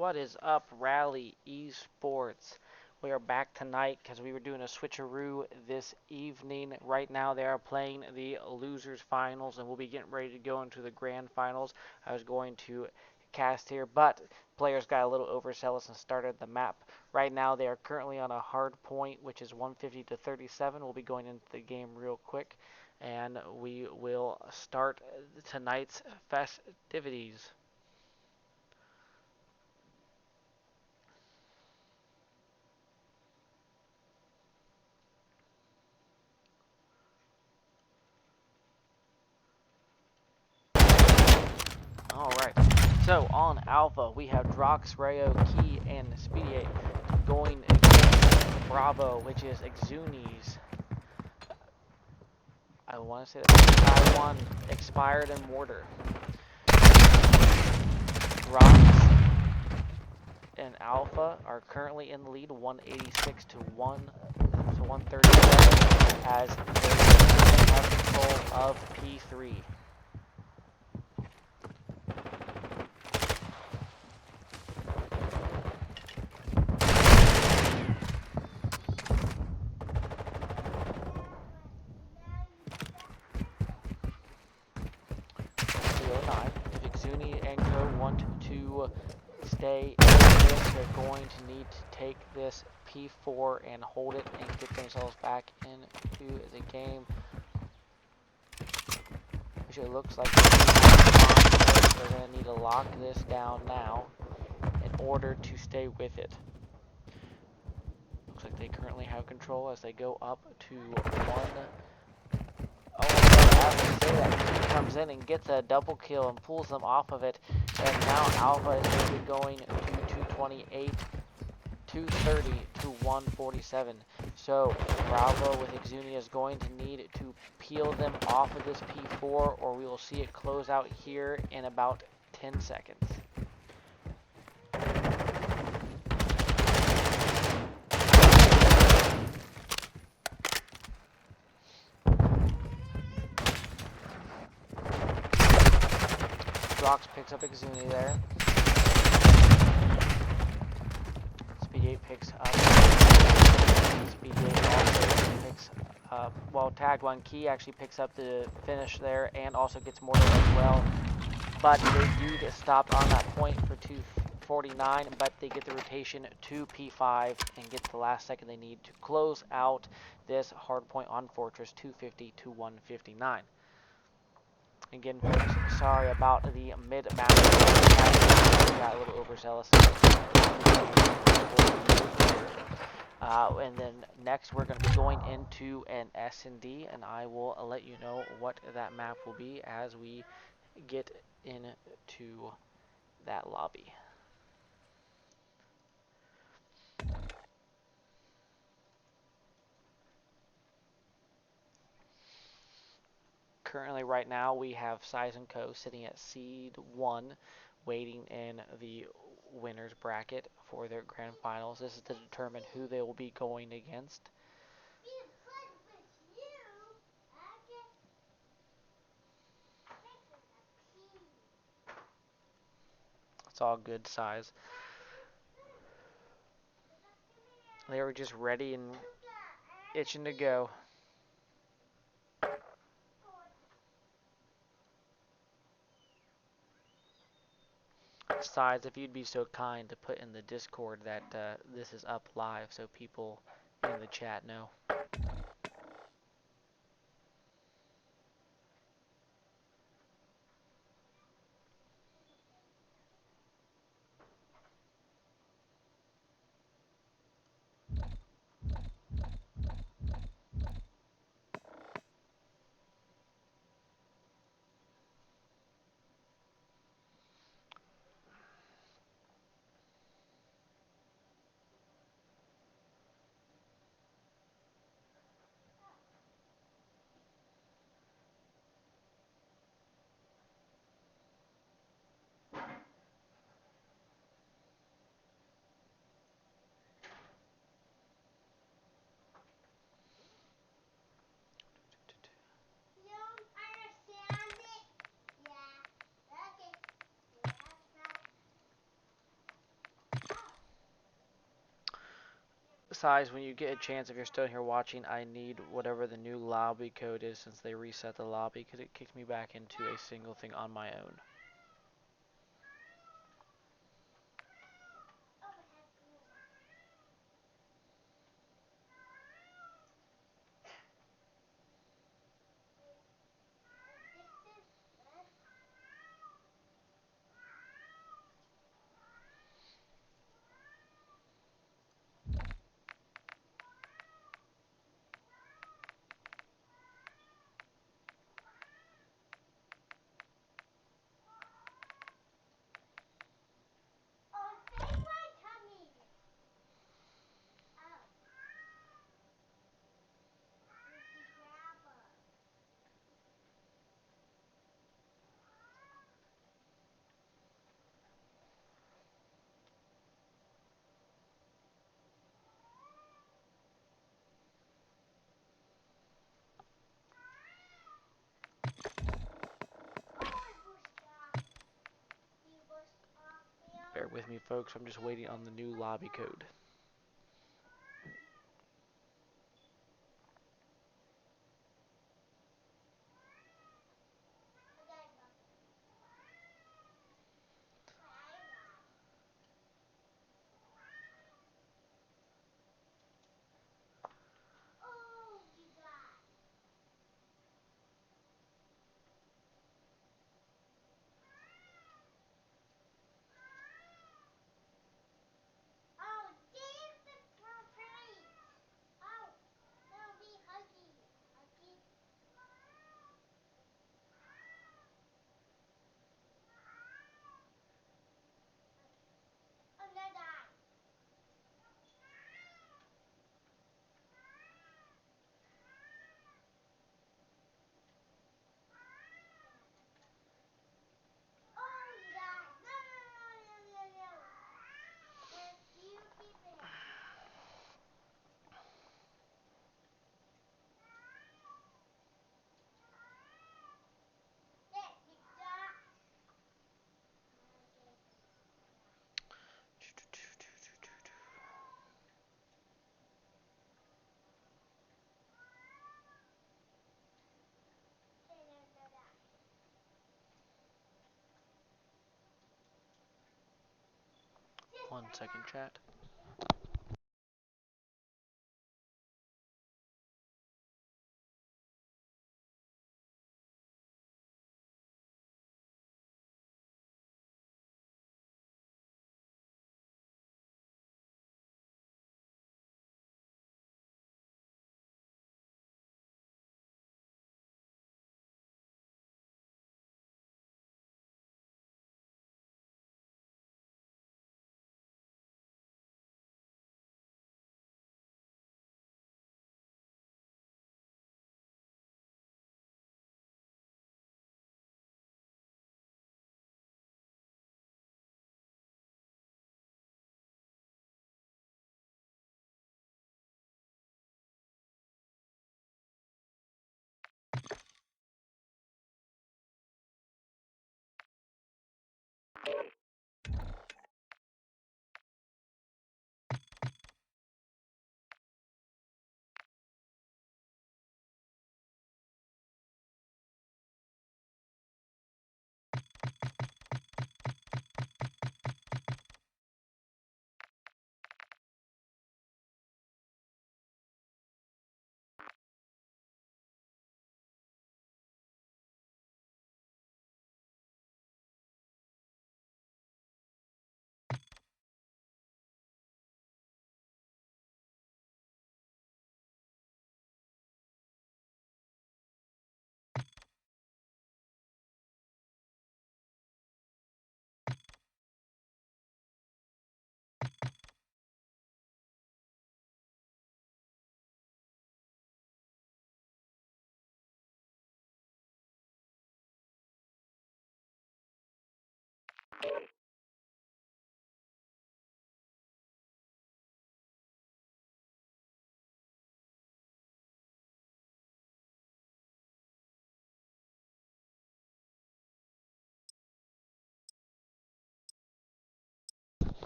What is up, Rally Esports? We are back tonight because we were doing a switcheroo this evening. Right now they are playing the losers finals and we'll be getting ready to go into the grand finals. I was going to cast here, but players got a little overzealous and started the map. Right now they are currently on a hard point, which is 150 to 37. We'll be going into the game real quick and we will start tonight's festivities. Alright, so on Alpha, we have Drox, Rayo, Key, and Speedy going against Bravo, which is Exunis. I want to say that Taiwan expired and Mortar. Drox and Alpha are currently in the lead, 186 to 137, as they have control of P3. If Exuni and Co want to stay in this, they're going to need to take this P4 and hold it and get themselves back into the game, which it looks like they're going to need to lock this down now in order to stay with it. Looks like they currently have control as they go up to 1. Oh, I have to say that he comes in and gets a double kill and pulls them off of it. And now Alpha is going to be going to 228, 230 to 147. So Bravo with Exunia is going to need to peel them off of this P4, or we will see it close out here in about 10 seconds. Drox picks up Exuni there. Speed 8 picks up. Speed 8 also picks up. Well, tagged one. Key actually picks up the finish there and also gets Mortar as well. But they do get stopped on that point for 249, but they get the rotation to P5 and get the last second they need to close out this hard point on Fortress, 250 to 159. Again, folks, sorry about the mid-map. Got a little overzealous. And then next we're going to be going into an S&D, and I will let you know what that map will be as we get into that lobby. Currently, right now, we have Size & Co. sitting at Seed 1, waiting in the winner's bracket for their grand finals. This is to determine who they will be going against. It's all good, Size. They were just ready and itching to go. Size, if you'd be so kind to put in the Discord that this is up live so people in the chat know. emphasize when you get a chance, if you're still here watching, I need whatever the new lobby code is since they reset the lobby, because it kicked me back into a single thing on my own. Bear with me, folks. I'm just waiting on the new lobby code. One second, chat.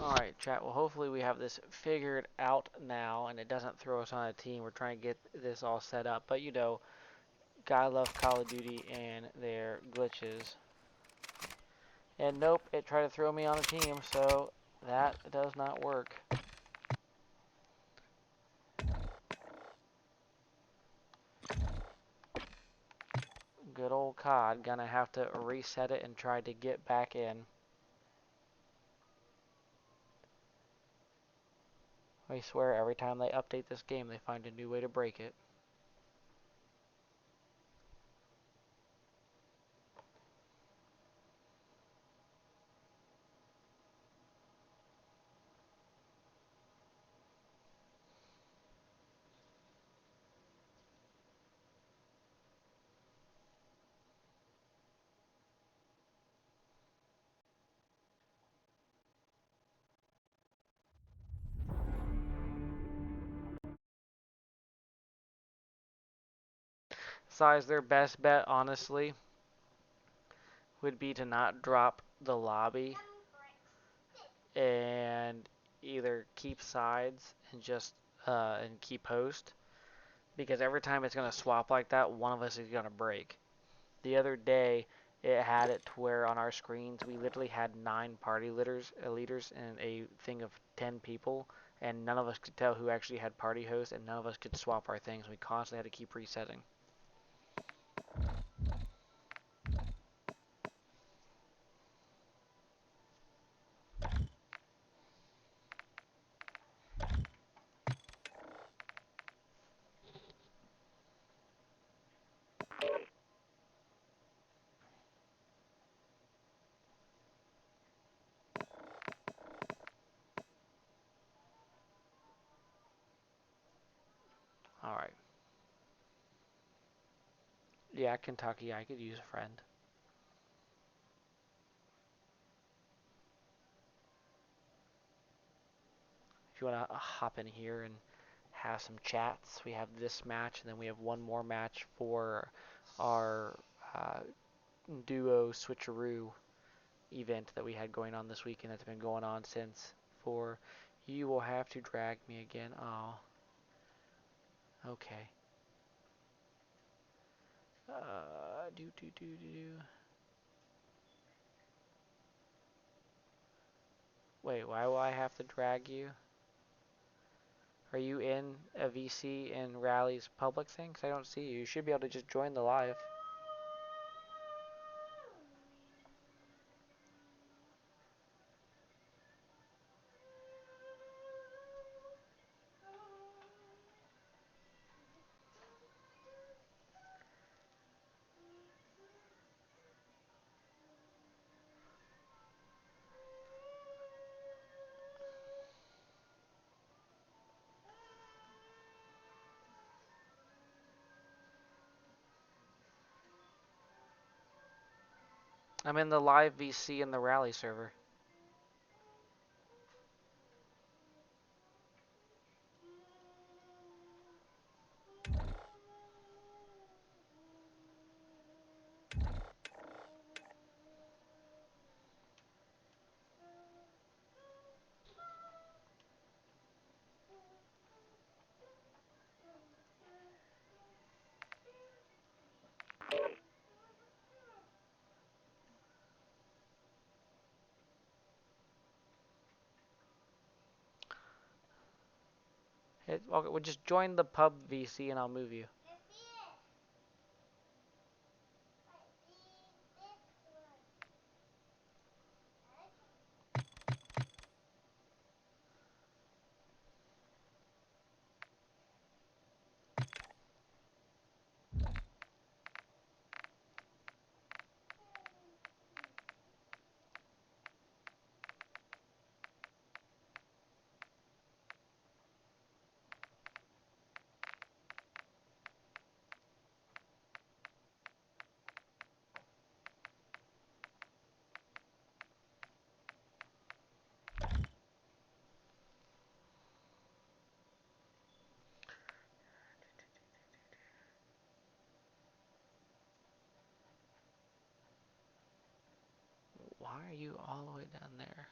Alright, chat. Well, hopefully we have this figured out now and it doesn't throw us on a team. We're trying to get this all set up. But you know, gotta love Call of Duty and their glitches. And nope, it tried to throw me on a team, so that does not work. Good old COD. Gonna have to reset it and try to get back in. I swear every time they update this game, they find a new way to break it. Size, their best bet, honestly, would be to not drop the lobby and either keep sides and just and keep host, because every time it's gonna swap like that, one of us is gonna break. The other day, it had it to where on our screens we literally had 9 party leaders and a thing of 10 people, and none of us could tell who actually had party host, and none of us could swap our things. We constantly had to keep resetting. All right. Yeah, Kentucky, I could use a friend. If you want to hop in here and have some chats, we have this match, and then we have one more match for our duo switcheroo event that we had going on this weekend that's been going on since. For you will have to drag me again. Oh, okay. Do. Wait, why will I have to drag you? Are you in a VC in Rally's public thing? 'Cause I don't see you. You should be able to just join the live. I'm in the live VC in the Rally server. Okay, well, just join the pub VC and I'll move you. Why are you all the way down there?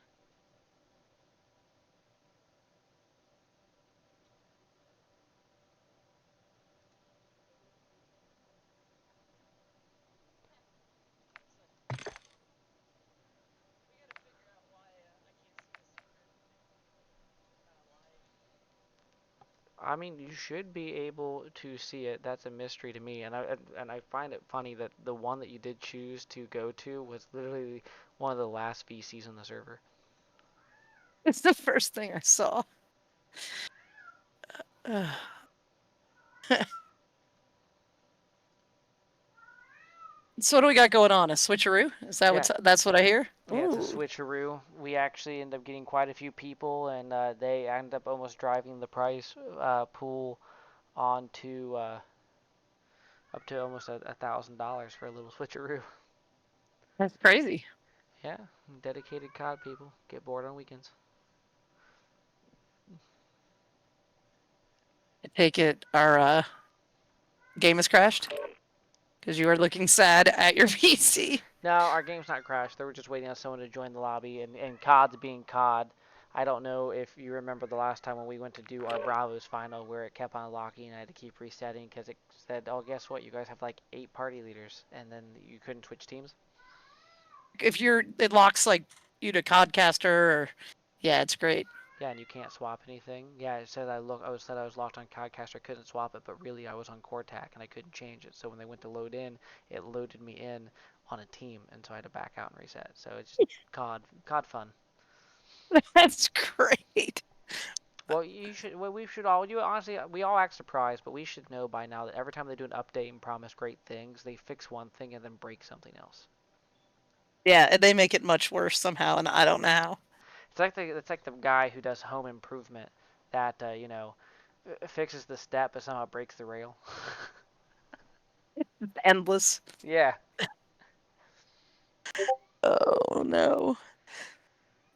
I mean, you should be able to see it. That's a mystery to me, and I find it funny that the one that you did choose to go to was literally one of the last VCs on the server. It's the first thing I saw. So what do we got going on? A switcheroo? Is that Yeah, that's what I hear? yeah, it's a Ooh, switcheroo. We actually end up getting quite a few people, and they end up almost driving the price pool on to up to almost $1,000 for a little switcheroo. that's crazy. Yeah, dedicated COD people get bored on weekends. I take it our game has crashed because you are looking sad at your PC. No, our game's not crashed. They were just waiting on someone to join the lobby, and COD's being COD. I don't know if you remember the last time when we went to do our Bravos final where it kept on locking and I had to keep resetting because it said, oh, guess what? You guys have like 8 party leaders, and then you couldn't switch teams. If it locks like you to Codcaster or yeah, it's great. Yeah, and you can't swap anything. Yeah, it said I was locked on CODcaster. I couldn't swap it, but really I was on Cortac and I couldn't change it. So when they went to load in, it loaded me in on a team, and so I had to back out and reset. So it's just COD fun. That's great. Well, you should. Well, we should all. You honestly, we all act surprised, but we should know by now that every time they do an update and promise great things, they fix one thing and then break something else. Yeah, and they make it much worse somehow, and I don't know how. It's like the guy who does home improvement that fixes the step but somehow breaks the rail. It's endless. Yeah. Oh no.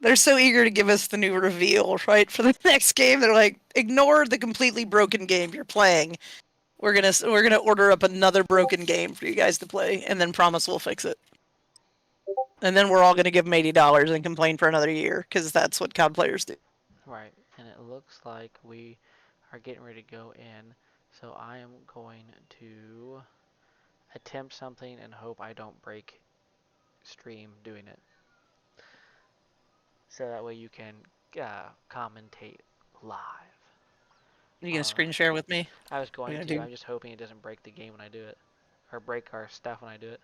They're so eager to give us the new reveal, right? For the next game, they're like, ignore the completely broken game you're playing. We're gonna order up another broken game for you guys to play, and then promise we'll fix it. And then we're all gonna give them $80 and complain for another year because that's what COD players do. Right. And it looks like we are getting ready to go in. So I am going to attempt something and hope I don't break stream doing it. So that way you can commentate live. You gonna Uh, screen share with me? I was We're going gonna to. do. I'm just hoping it doesn't break the game when I do it. Or break our stuff when I do it.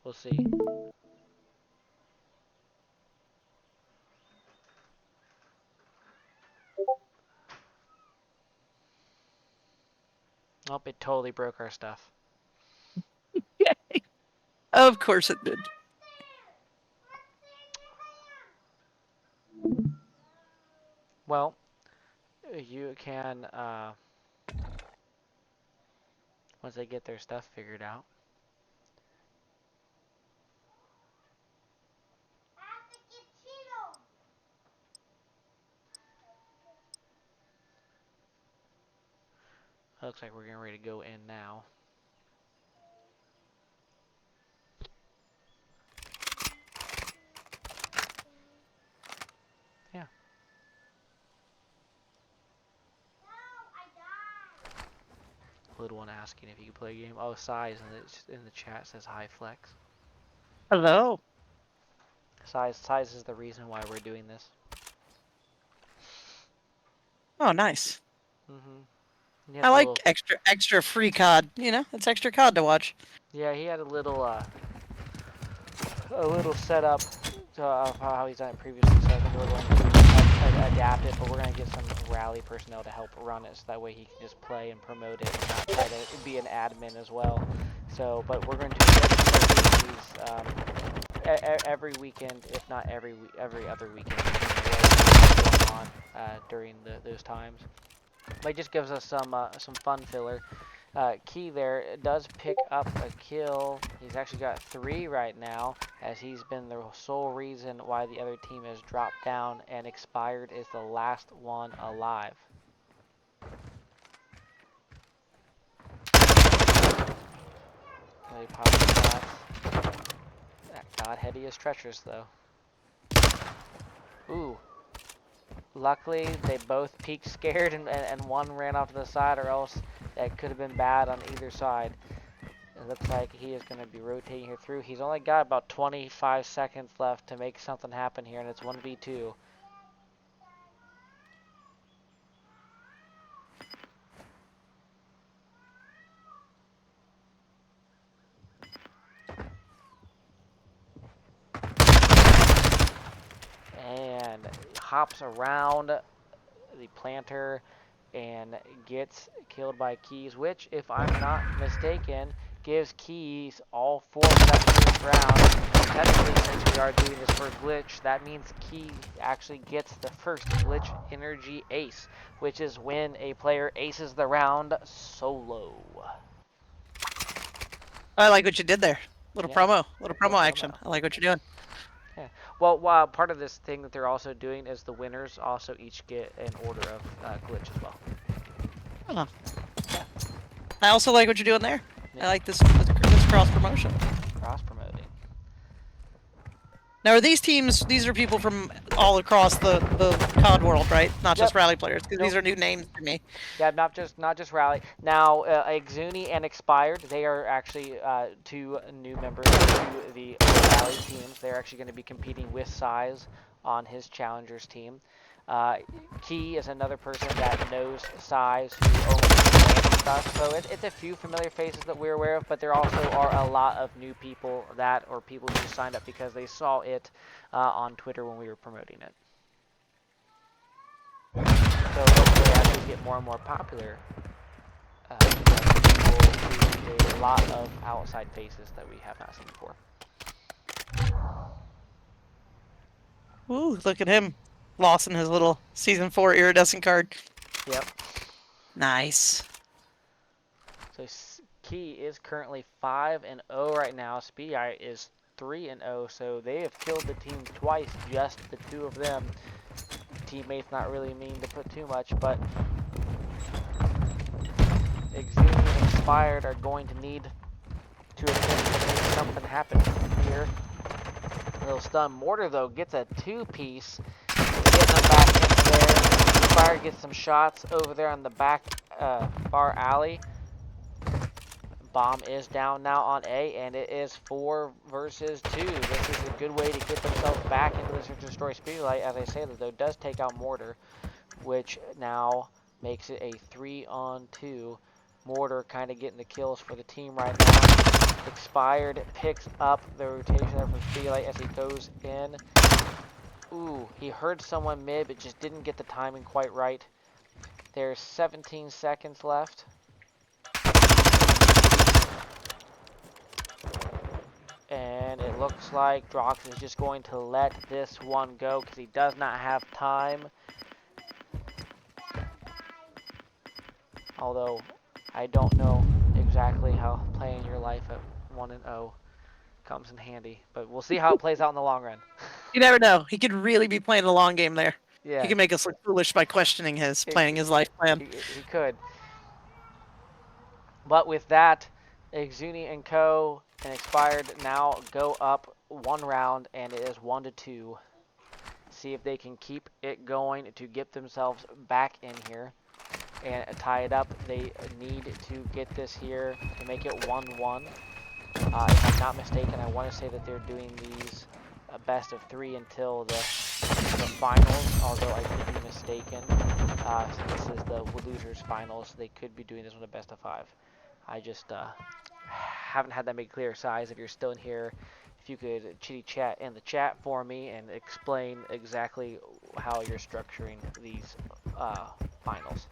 We'll see. Oh, it totally broke our stuff. Of course it did. Well, you can, once they get their stuff figured out. Looks like we're getting ready to go in now. Yeah. Little one asking if you can play a game. Oh, Size in the chat says hi Flex. Hello. Size is the reason why we're doing this. Oh, nice. He had I a like little, extra free COD. You know, it's extra COD to watch. yeah, he had a little setup of how he's done it previously, so I think we're going to adapt it, but we're going to get some rally personnel to help run it, so that way he can just play and promote it and not try to be an admin as well. So, but we're going to do these every weekend, if not every other weekend, going on during those times. But it just gives us some fun filler. Key there does pick up a kill. He's actually got 3 right now, as he's been the sole reason why the other team has dropped down, and Expired is the last one alive. Really popping shots. That Godheady is treacherous though. Ooh. Luckily, they both peeked scared and one ran off to the side, or else that could have been bad on either side. It looks like he is going to be rotating here through. He's only got about 25 seconds left to make something happen here, and it's 1v2. hops around the planter and gets killed by Keys, which, if I'm not mistaken, gives Keys all 4 of that first round. Technically, since we are doing this for Glytch, that means Key actually gets the first Glytch Energy Ace, which is when a player aces the round solo. I like what you did there. Little Yeah, promo little action. promo. I like what you're doing. Yeah. Well, part of this thing that they're also doing is the winners also each get an order of Glytch as well. Oh. Yeah. I also like what you're doing there. Yeah. I like this cross promotion. Cross promoting. Now, are these teams? These are people from all across the COD world, right? Not just Yep. Rally players, because these Nope. are new names to me. Yeah, not just Rally. Now, Exuni and Expired, they are actually 2 new members to the Rally teams. They're actually going to be competing with Size on his Challengers team. Key is another person that knows Size, who owns and stuff. So it's a few familiar faces that we're aware of, but there also are a lot of new people or people who signed up because they saw it on Twitter when we were promoting it. So hopefully as we get more and more popular, we will see a lot of outside faces that we have not seen before. Ooh, look at him. Lost in his little Season 4 iridescent card. Yep. Nice. So Key is currently 5-0 right now. Speedy Eye is 3-0. So they have killed the team twice, just the 2 of them. Teammates not really mean to put too much, but Exhumed and Expired are going to need to attempt to make something happen here. A little stun. Mortar, though, gets a 2-piece, getting them back into there. Expired gets some shots over there on the back bar alley. Bomb is down now on A, and it is 4 versus 2. This is a good way to get themselves back into this destroy Speedlight. As I say, though, does take out Mortar, which now makes it a 3-on-2. Mortar kind of getting the kills for the team right now. Expired picks up the rotation there from Speedlight as he goes in. Ooh, he heard someone mid, but just didn't get the timing quite right. There's 17 seconds left. And it looks like Drox is just going to let this one go because he does not have time. Although, I don't know exactly how playing your life at 1-0 comes in handy. But we'll see how it plays out in the long run. You never know. He could really be playing a long game there. Yeah. He can make us look foolish by questioning planning his life plan. He could. But with that, Exuni and Co. and Expired now go up 1 round, and it is 1-2. See if they can keep it going to get themselves back in here and tie it up. They need to get this here to make it 1-1. If I'm not mistaken, I want to say that they're doing these best of 3 until the finals, although I could be mistaken. This is the losers finals. They could be doing this one a best of 5. I just haven't had that made clear. Size, if you're still in here, if you could chitty chat in the chat for me and explain exactly how you're structuring these finals.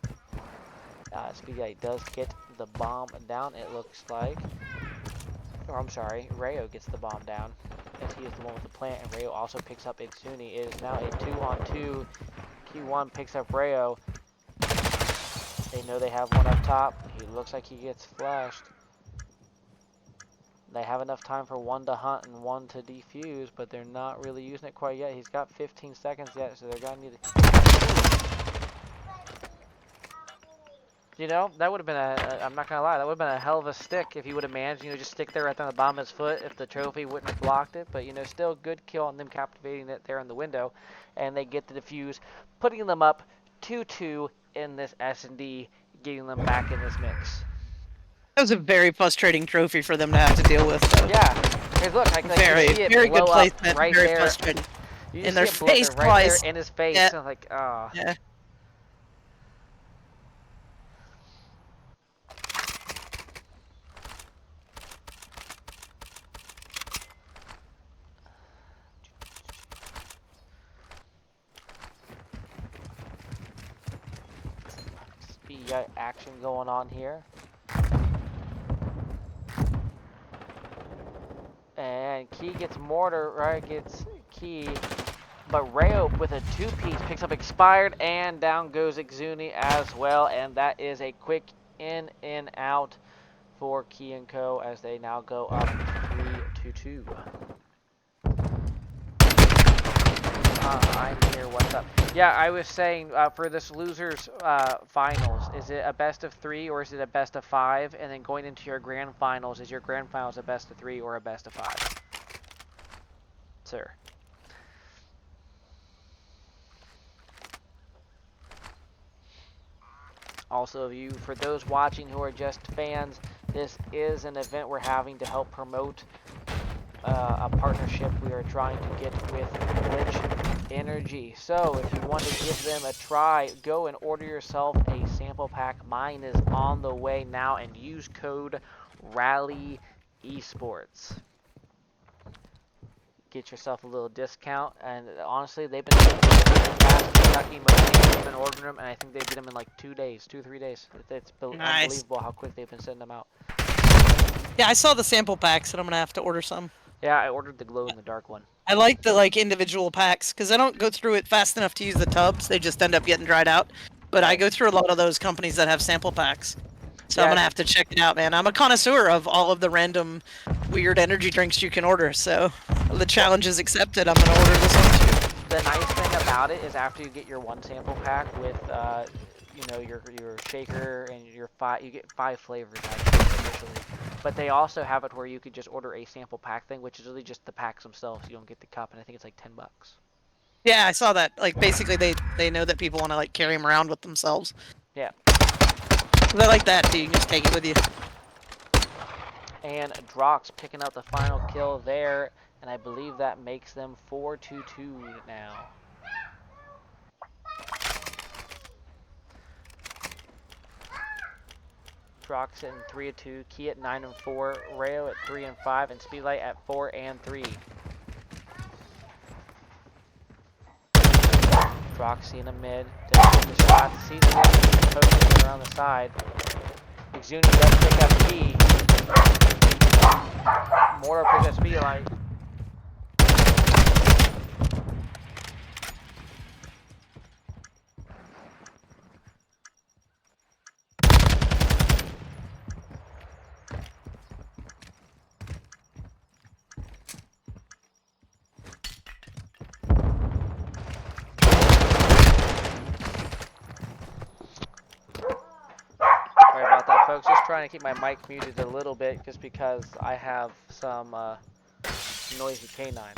Speedlight does get the bomb down, it looks like. Or I'm sorry, Rayo gets the bomb down, as he is the one with the plant, and Rayo also picks up Exuni. It is now a 2-on-2. Q1 picks up Rayo. They know they have one up top. He looks like he gets flashed. They have enough time for 1 to hunt and 1 to defuse, but they're not really using it quite yet. He's got 15 seconds yet, so they're going to need to... You know, that would have been I'm not going to lie, that would have been a hell of a stick if he would have managed, just stick there right on the bottom of his foot if the trophy wouldn't have blocked it. But, still good kill on them captivating it there in the window. And they get the defuse, putting them up 2-2 in this S&D, getting them back in this mix. That was a very frustrating trophy for them to have to deal with, though. Yeah, because look, you see it very blow good placement, up right very there. frustrating. You In see their it blow face right twice. there in his face. Yeah. And like, oh. Yeah. action going on here. And Key gets mortar, right? Gets Key. But Rayo with a two-piece picks up expired, and down goes Exuni as well. And that is a quick in and out for Key and Co. as they now go up 3-2. I'm here. What's up? Yeah, I was saying for this losers finals, is it a best of 3 or is it a best of 5? And then going into your grand finals, is your grand finals a best of 3 or a best of 5? Sir. Also, for those watching who are just fans, this is an event we're having to help promote a partnership we are trying to get with Glytch Energy. So if you want to give them a try, go and order yourself a sample pack. Mine is on the way now, and use code Rally Esports. Get yourself a little discount, and honestly, they've been fast. Kentucky have been ordering them, and I think they get them in like 2 days, 2-3 days. It's Nice. unbelievable how quick they've been sending them out. Yeah, I saw the sample packs, and I'm gonna have to order some. Yeah, I ordered the glow-in-the-dark one. I like the individual packs because I don't go through it fast enough to use the tubs. They just end up getting dried out. But I go through a lot of those companies that have sample packs. So I'm gonna have to check it out, man. I'm a connoisseur of all of the random weird energy drinks you can order. So the challenge is accepted. I'm gonna order this one too. The nice thing about it is after you get your one sample pack with, you know, your shaker and your you get 5 flavors actually initially. But they also have it where you could just order a sample pack thing, which is really just the packs themselves. You don't get the cup, and I think it's like $10. Yeah, I saw that. Like basically, they know that people want to like carry them around with themselves. Yeah. So they like that too. You can just take it with you. And Drox picking up the final kill there, and I believe that makes them 4-2 now. Drox in 3-2, Key at 9-4, Rayo at 3-5, and Speedlight at 4-3. Drox seeing a mid, doesn't get the shot, sees the mid, posting around the side. Exuni does pick up Key. Mortar picks up Speedlight. Sorry about that, folks. Just trying to keep my mic muted a little bit just because I have some noisy canine.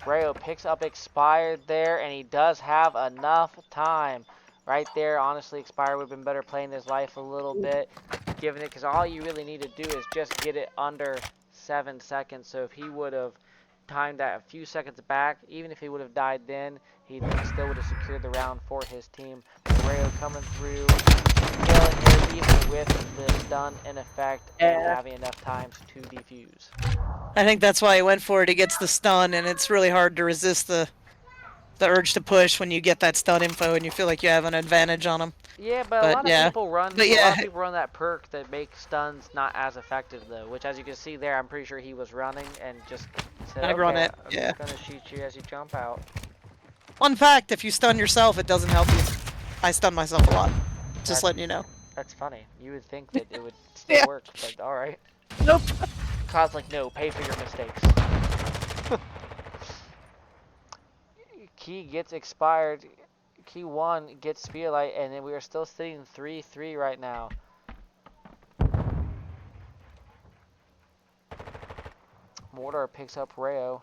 Rayo picks up expired there, and he does have enough time. Right there, honestly, expired would have been better playing his life a little bit, giving it, because all you really need to do is just get it under 7 seconds. So if he would have timed that a few seconds back, even if he would have died then, he still would have secured the round for his team. Rayo coming through, killing here even with the stun in effect and having enough times to defuse. I think that's why he went for it. He gets the stun, and it's really hard to resist the urge to push when you get that stun info and you feel like you have an advantage on them. Yeah, but a lot of people run. But a lot of people run that perk that makes stuns not as effective though. Which, as you can see there, I'm pretty sure he was running and just said, I run okay, it. I'm Yeah. just gonna shoot you as you jump out. Fun fact: if you stun yourself, it doesn't help you. I stun myself a lot. Just letting you know. That's funny. You would think that it would still work, but all right. Nope. Cod's like, no, pay for your mistakes. Key gets expired. Key 1 gets Spearlight, and then we are still sitting 3-3 right now. Mortar picks up Rayo.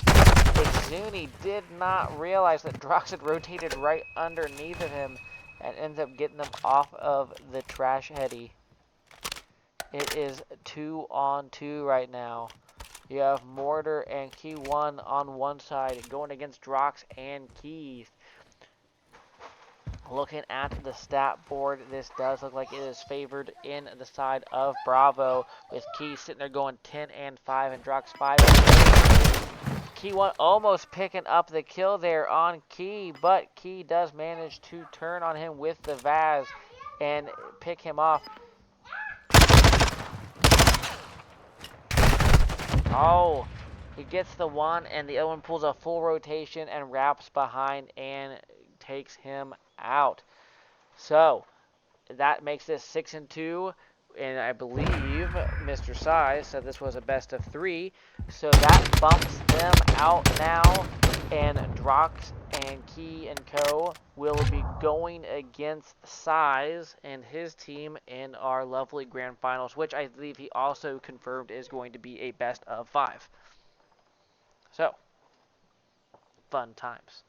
Exuni did not realize that Drox had rotated right underneath of him and ends up getting them off of the trash heady. It is 2-on-2 right now. You have Mortar and Key 1 on one side going against Drox and Keys. Looking at the stat board, this does look like it is favored in the side of Bravo, with Keys sitting there going 10-5 and Drox 5. Key one almost picking up the kill there on Key, but Key does manage to turn on him with the Vaz and pick him off. Oh, he gets the one, and the other one pulls a full rotation and wraps behind and takes him out. So that makes this 6-2, and I believe Mr. Size said this was a best of 3, so that bumps them out now, and Drox and Key and Co. will be going against Size and his team in our lovely grand finals, which I believe he also confirmed is going to be a best of 5. So, fun times.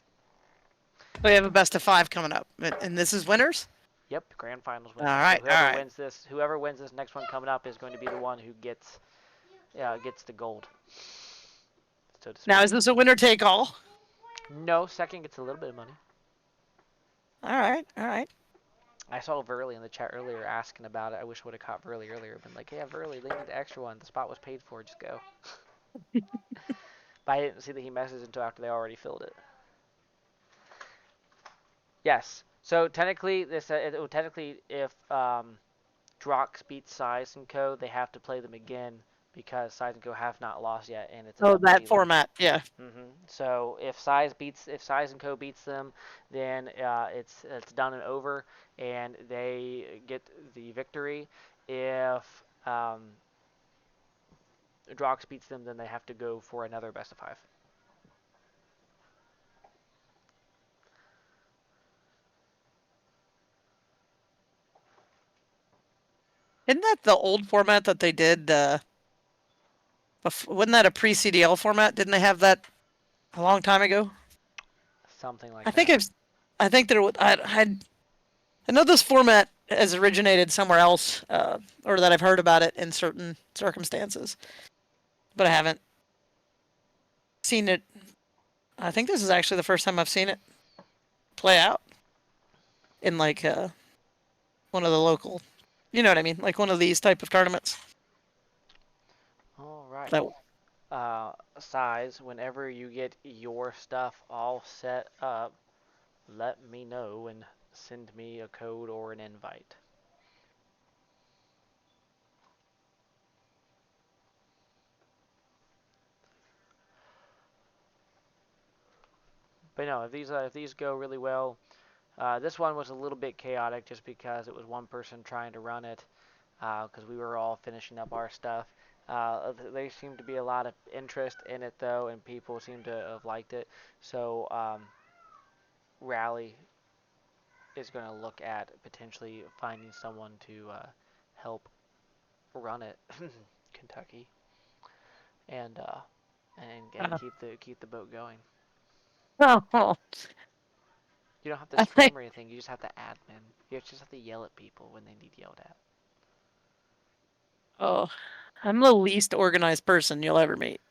We have a best of 5 coming up, and this is winners. Yep, grand finals All winners. right, So all right. whoever wins this next one coming up is going to be the one who gets the gold, so to speak. Now, is this a winner take all? No, second gets a little bit of money. All right, all right. I saw Verley in the chat earlier asking about it. I wish I would have caught Verley earlier. Been like, yeah, Verley, they need the extra one. The spot was paid for. Just go. But I didn't see that he messaged until after they already filled it. Yes. So technically, if Drox beats Size and Co, they have to play them again because Size and Co have not lost yet, and it's a Oh, double that healer. format, yeah. So if Size and Co beats them, then it's done and over, and they get the victory. If Drox beats them, then they have to go for another best of 5. Isn't that the old format that they did? Wasn't that a pre-CDL format? Didn't they have that a long time ago? Something like I think that. I think there. I know this format has originated somewhere else, or that I've heard about it in certain circumstances, but I haven't seen it. I think this is actually the first time I've seen it play out in like one of the local, you know what I mean, like one of these type of tournaments. All right. That Size, whenever you get your stuff all set up, let me know and send me a code or an invite. But no, if these go really well, this one was a little bit chaotic just because it was one person trying to run it, because we were all finishing up our stuff. There seemed to be a lot of interest in it though, and people seem to have liked it. So Rally is going to look at potentially finding someone to help run it, Kentucky, and uh, keep the boat going. oh, You don't have to I think stream or anything. You just have to admin. You just have to yell at people when they need yelled at. oh, I'm the least organized person you'll ever meet,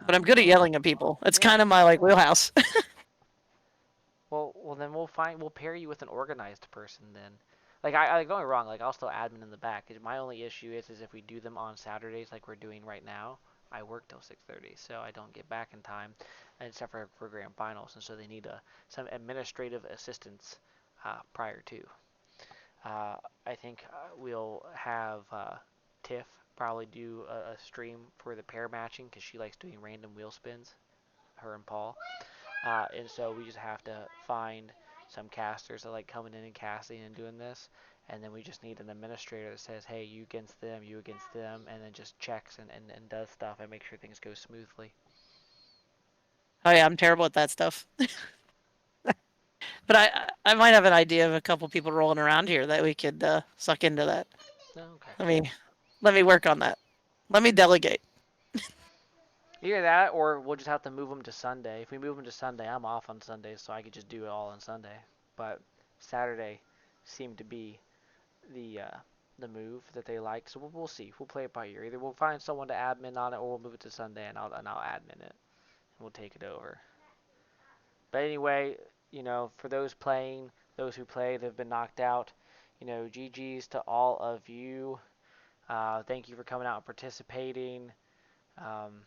but I'm good at Well, yelling at people. It's yeah. kind of my like wheelhouse. Well, then we'll pair you with an organized person then. Like don't get me wrong. Like I'll still admin in the back. My only issue is if we do them on Saturdays like we're doing right now. I work till 6:30, so I don't get back in time, except for grand finals, and so they need some administrative assistance prior to. Uh, I think we'll have Tiff probably do a stream for the pair matching because she likes doing random wheel spins, her and Paul. And so we just have to find some casters that like coming in and casting and doing this. And then we just need an administrator that says, hey, you against them, and then just checks and does stuff and make sure things go smoothly. Oh yeah, I'm terrible at that stuff. But I might have an idea of a couple people rolling around here that we could suck into that. Oh, okay. Let me let me work on that. Let me delegate. Either that, or we'll just have to move them to Sunday. If we move them to Sunday, I'm off on Sunday, so I could just do it all on Sunday. But Saturday seemed to be the uh, the move that they like. So we'll see. We'll play it by ear. Either we'll find someone to admin on it, or we'll move it to Sunday, and I'll admin it, and we'll take it over. But anyway, for those playing, those who played have been knocked out. GG's to all of you. Thank you for coming out and participating. Um,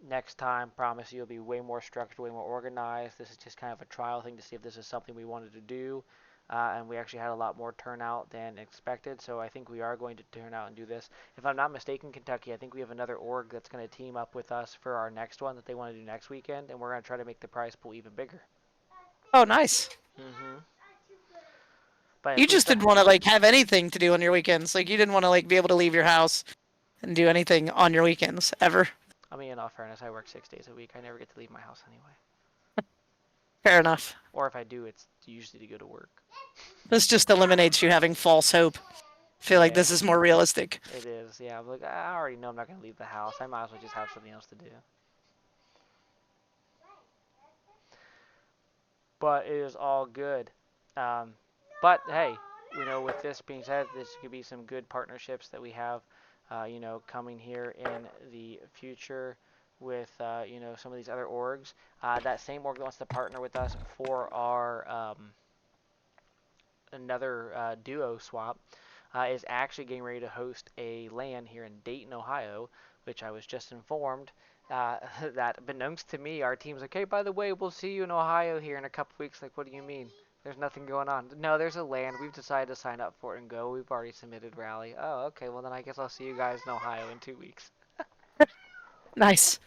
Next time, promise you, it'll be way more structured, way more organized. This is just kind of a trial thing to see if this is something we wanted to do. And we actually had a lot more turnout than expected, so I think we are going to turn out and do this. If I'm not mistaken, Kentucky, I think we have another org that's going to team up with us for our next one that they want to do next weekend, and we're going to try to make the prize pool even bigger. Oh, nice. Hmm. But You if we just start, didn't want to like have anything to do on your weekends. Like you didn't want to like be able to leave your house and do anything on your weekends ever. I mean, in all fairness, I work 6 days a week. I never get to leave my house anyway. Fair enough. Or if I do, it's usually to go to work. This just eliminates you having false hope. Feel like Yeah, this is more realistic. it is. Yeah, I'm like, I already know I'm not going to leave the house. I might as well just have something else to do. But it is all good. Um, but hey, with this being said, this could be some good partnerships that we have, coming here in the future with, some of these other orgs. That same org that wants to partner with us for our another duo swap is actually getting ready to host a LAN here in Dayton, Ohio, which I was just informed that, beknownst to me, our team's like, hey, by the way, we'll see you in Ohio here in a couple weeks. Like, what do you mean? There's nothing going on. No, there's a LAN. We've decided to sign up for it and go. We've already submitted rally. Oh, okay. Well, then I guess I'll see you guys in Ohio in 2 weeks. Nice.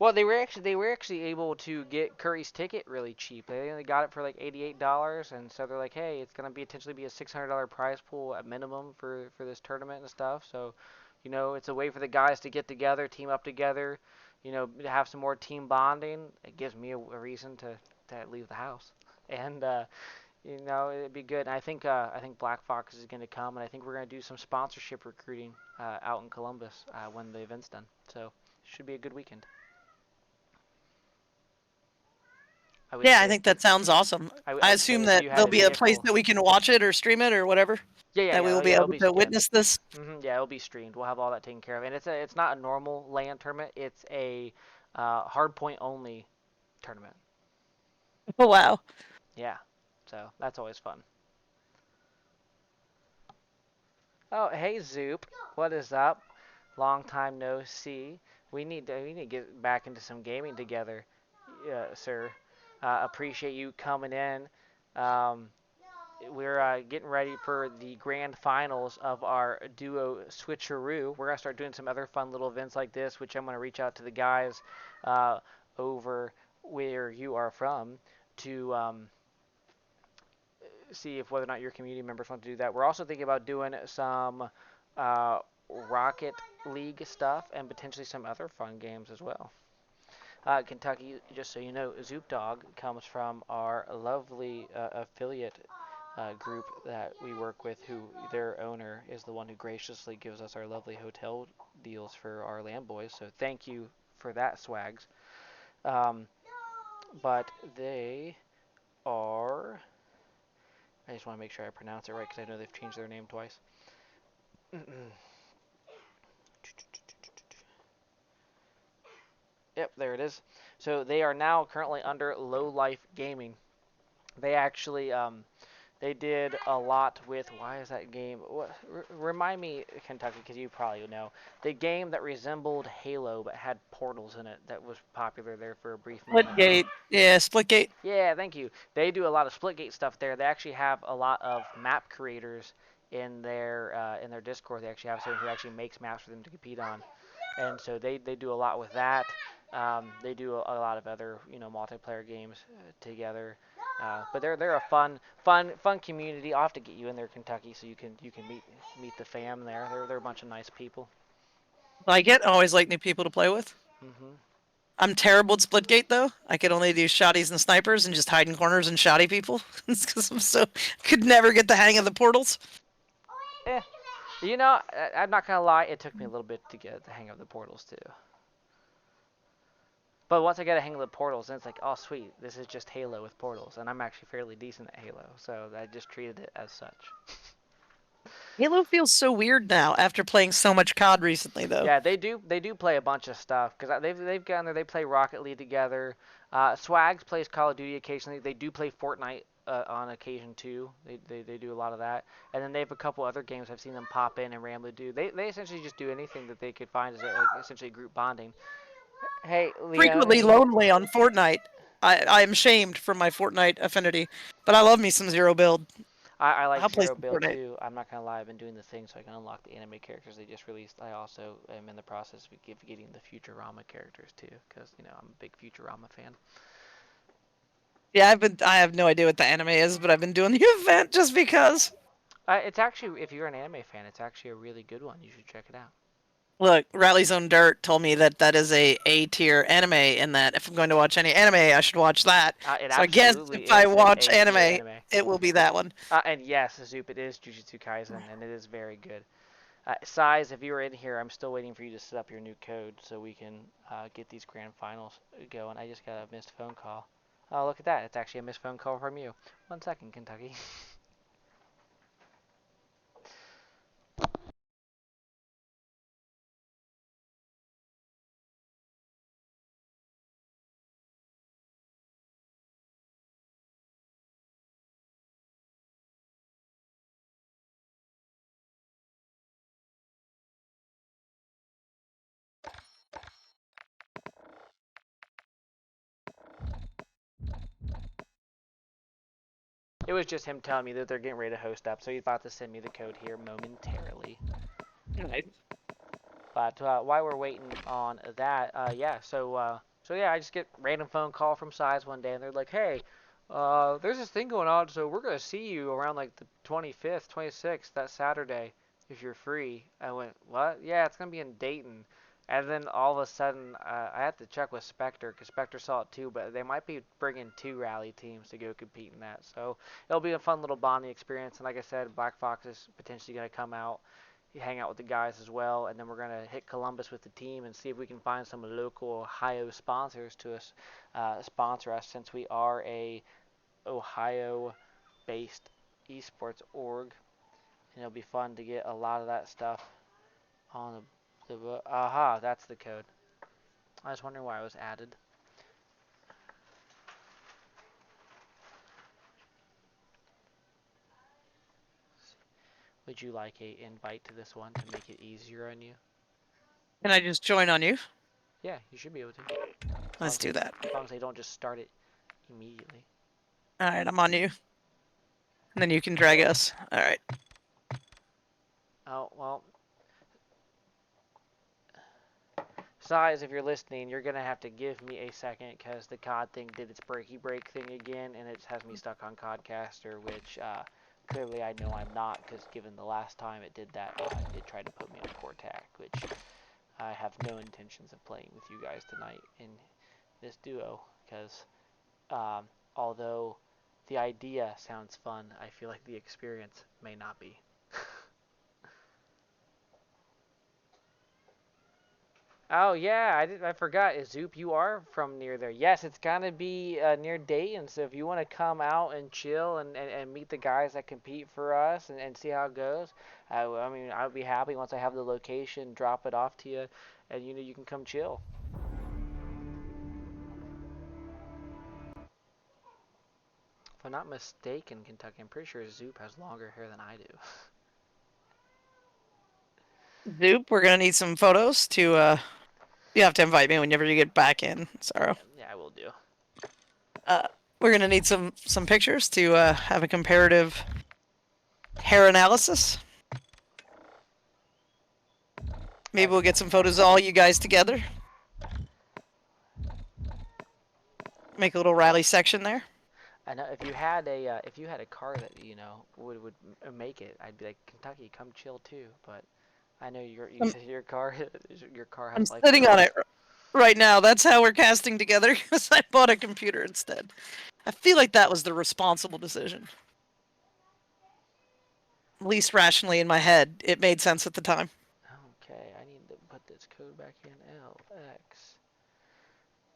Well, they were actually able to get Curry's ticket really cheap. They only got it for like $88, and so they're like, hey, it's gonna potentially be a $600 prize pool at minimum for this tournament and stuff. So, it's a way for the guys to get together, team up together, to have some more team bonding. It gives me a reason to leave the house, and it'd be good. And I think Black Fox is gonna come, and I think we're gonna do some sponsorship recruiting out in Columbus when the event's done. So, should be a good weekend. I would Yeah, I say. think that sounds awesome. I I would say assume if that you had there'll a be a place vehicle. that we can watch it or stream it or whatever, Yeah, yeah, that we yeah, will be yeah. able to witness this. Yeah, it'll be streamed. We'll have all that taken care of, and it's not a normal LAN tournament. It's a hard point only tournament. Oh, wow. Yeah, so that's always fun. Oh, hey Zoop, what is up? Long time no see. We need to get back into some gaming together, sir. Appreciate you coming in. Um, we're getting ready for the grand finals of our duo Switcheroo. We're gonna start doing some other fun little events like this, which I'm gonna reach out to the guys uh, over where you are from to see if whether or not your community members want to do that. We're also thinking about doing some uh, Rocket League stuff and potentially some other fun games as well. Kentucky, just so you know, Zoop Dog comes from our lovely affiliate group that we work with, who their owner is the one who graciously gives us our lovely hotel deals for our land boys. So thank you for that, Swags. Um, but they are. I just want to make sure I pronounce it right because I know they've changed their name twice. Yep, there it is. So they are now currently under Low Life Gaming. They actually they did a lot with, why is that game? Remind me, Kentucky, because you probably know the game that resembled Halo but had portals in it that was popular there for a brief moment. Splitgate. Yeah, Splitgate. Yeah, thank you. They do a lot of Splitgate stuff there. They actually have a lot of map creators in their Discord. They actually have someone who actually makes maps for them to compete on, and so they do a lot with that. They do a lot of other multiplayer games together. But they're a fun community. I'll have to get you in there, Kentucky, so you can meet the fam there. They're a bunch of nice people. Like it. Always like new people to play with. Hmm. I'm terrible at Splitgate though. I could only do shotties and snipers and just hide in corners and shotty people. It's because could never get the hang of the portals. Eh, I'm not gonna lie. It took me a little bit to get the hang of the portals too. But once I get a hang of the portals, then it's like, oh sweet, this is just Halo with portals, and I'm actually fairly decent at Halo, so I just treated it as such. Halo feels so weird now after playing so much COD recently though. Yeah, they do play a bunch of stuff because they've gotten there. They play Rocket League together. Swags plays Call of Duty occasionally. They do play Fortnite on occasion too. They do a lot of that, and then they have a couple other games I've seen them pop in and randomly do. They essentially just do anything that they could find as essentially group bonding. Hey, Leon, Frequently lonely on Fortnite. I am shamed for my Fortnite affinity, but I love me some zero build. I like I'll play Zero some Build Fortnite. too. I'm not gonna lie, I've been doing the thing so I can unlock the anime characters they just released. I also am in the process of getting the Futurama characters too, because I'm a big Futurama fan. Yeah, I have no idea what the anime is, but I've been doing the event just because. It's actually, if you're an anime fan, it's actually a really good one. You should check it out. Look, Rally Zone Dirt told me that that is a tier anime, and that if I'm going to watch any anime, I should watch that. It So I guess absolutely if I is an watch A tier anime, anime. it will be that one. And yes, Zoop, it is Jujutsu Kaisen, and it is very good. Size, if you were in here, I'm still waiting for you to set up your new code so we can get these grand finals going. I just got a missed phone call. Oh, look at that. It's actually a missed phone call from you. 1 second, Kentucky. It was just him telling me that they're getting ready to host up, so he's about to send me the code here momentarily. Nice. But while we're waiting on that, so yeah, I just get random phone call from Size one day, and they're like, "Hey, there's this thing going on, so we're gonna see you around like the 25th, 26th, that Saturday, if you're free." I went, "What? Yeah, it's gonna be in Dayton." And then all of a sudden, I had to check with Spectre because Spectre saw it too, but they might be bringing 2 rally teams to go compete in that. So it'll be a fun little bonding experience. And like I said, Black Fox is potentially going to come out, hang out with the guys as well, and then we're gonna hit Columbus with the team and see if we can find some local Ohio sponsors to us, sponsor us, since we are a Ohio-based esports org, and it'll be fun to get a lot of that stuff on the. Aha, that's the code. I was wondering why it was added. Would you like a invite to this one to make it easier on you? Can I just join on you? Yeah, you should be able to. Let's do that. As long as they don't just start it immediately. All right, I'm on you. And then you can drag us. All right. Oh, well. Size, if you're listening, you're going to have to give me a second because the COD thing did its breaky break thing again, and it has me stuck on CODcaster, which clearly I know I'm not, because given the last time it did that, it tried to put me on Cortac, which I have no intentions of playing with you guys tonight in this duo, because although the idea sounds fun, I feel like the experience may not be. Oh yeah, I forgot. Zoop, you are from near there. Yes, it's gonna be near Dayton. So if you want to come out and chill and meet the guys that compete for us and see how it goes, I mean, I would be happy once I have the location, drop it off to you, and you can come chill. If I'm not mistaken, Kentucky, I'm pretty sure Zoop has longer hair than I do. Zoop, we're gonna need some photos to. You have to invite me whenever you get back in, Sorrow. Yeah, I will do. We're gonna need some pictures to have a comparative hair analysis. Maybe we'll get some photos of all you guys together. Make a little rally section there. I know if you had a car that would make it, I'd be like, Kentucky, come chill too. But I know your car your car I'm has life sitting on goals. it right now. That's how we're casting together because I bought a computer instead. I feel like that was the responsible decision. At least rationally in my head, it made sense at the time. Okay, I need to put this code back in.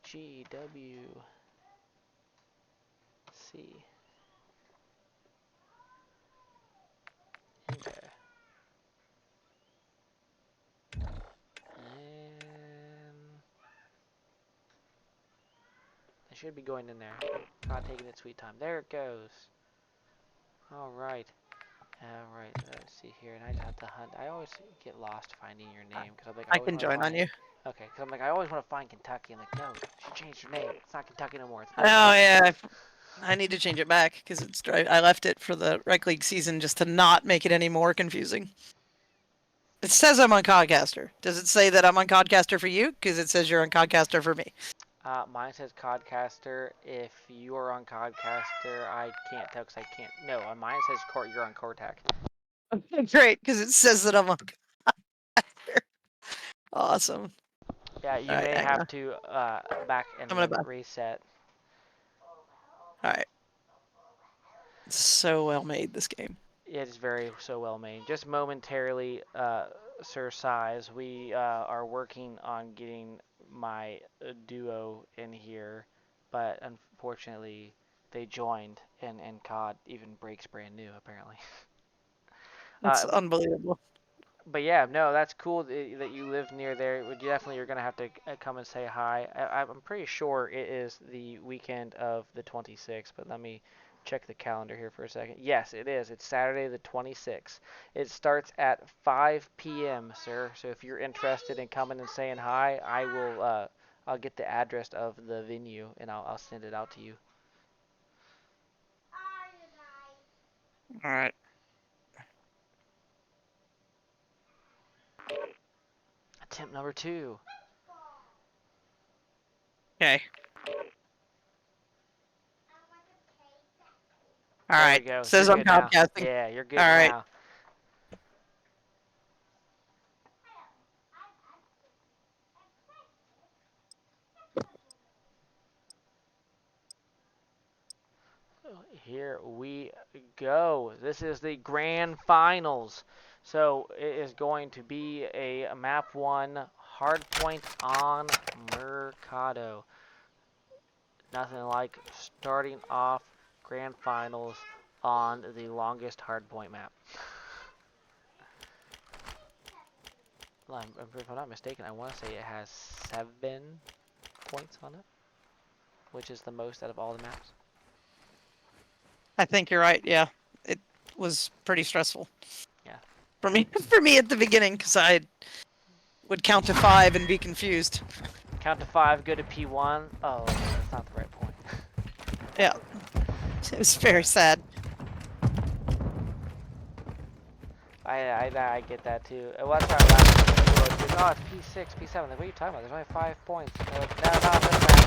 LXGWC. Okay. And it should be going in there. Not taking its sweet time. There it goes. Alright. Alright, let's see here. And I just have to hunt. I always get lost finding your name because I'm like, I I always can want to join on find. you. Okay, because I'm like, I always want to find Kentucky. I'm like, no, she changed her name. It's not Kentucky no more. It's Oh Norfolk. yeah, I need to change it back because it's dry. I left it for the rec league season just to not make it any more confusing. It says I'm on Codcaster. Does it say that I'm on Codcaster for you? Because it says you're on Codcaster for me. Mine says Codcaster. If you are on Codcaster, I can't tell because I can't. No, on mine it says you're on Cortac. Okay, great, because it says that I'm on Codcaster. Awesome. Yeah, you All right, may hang have on. to back and I'm gonna then back. reset. All right. It's so well made, this game. It is very so well made. Just momentarily, Sir Size, we are working on getting my duo in here, but unfortunately they joined and COD even breaks brand new apparently. It's Uh, unbelievable. but yeah, no, that's cool that you live near there. You're gonna have to come and say hi. I'm pretty sure it is the weekend of the 26th, but let me check the calendar here for a second. Yes, it is. It's Saturday the 26th. It starts at 5 p.m., sir. So if you're interested in coming and saying hi, I will. I'll get the address of the venue and I'll send it out to you. All right. Attempt number 2. Okay. All There we right. go. You're Says I'm good now. Codcasting. Yeah, you're All good right. now. Here we go. This is the grand finals. So it is going to be a map 1 hardpoint on Mercado. Nothing like starting off grand finals on the longest hardpoint map. If I'm not mistaken, I want to say it has 7 points on it, which is the most out of all the maps. I think you're right. Yeah. It was pretty stressful. Yeah. For me, for me at the beginning, because I would count to 5 and be confused. Count to 5, go to P1. Oh, that's not the right point. Yeah. It was very sad. I get that too. What's our last? Oh, it's P6, P7. Like, what are you talking about? There's only 5 points. Like, no, not this map.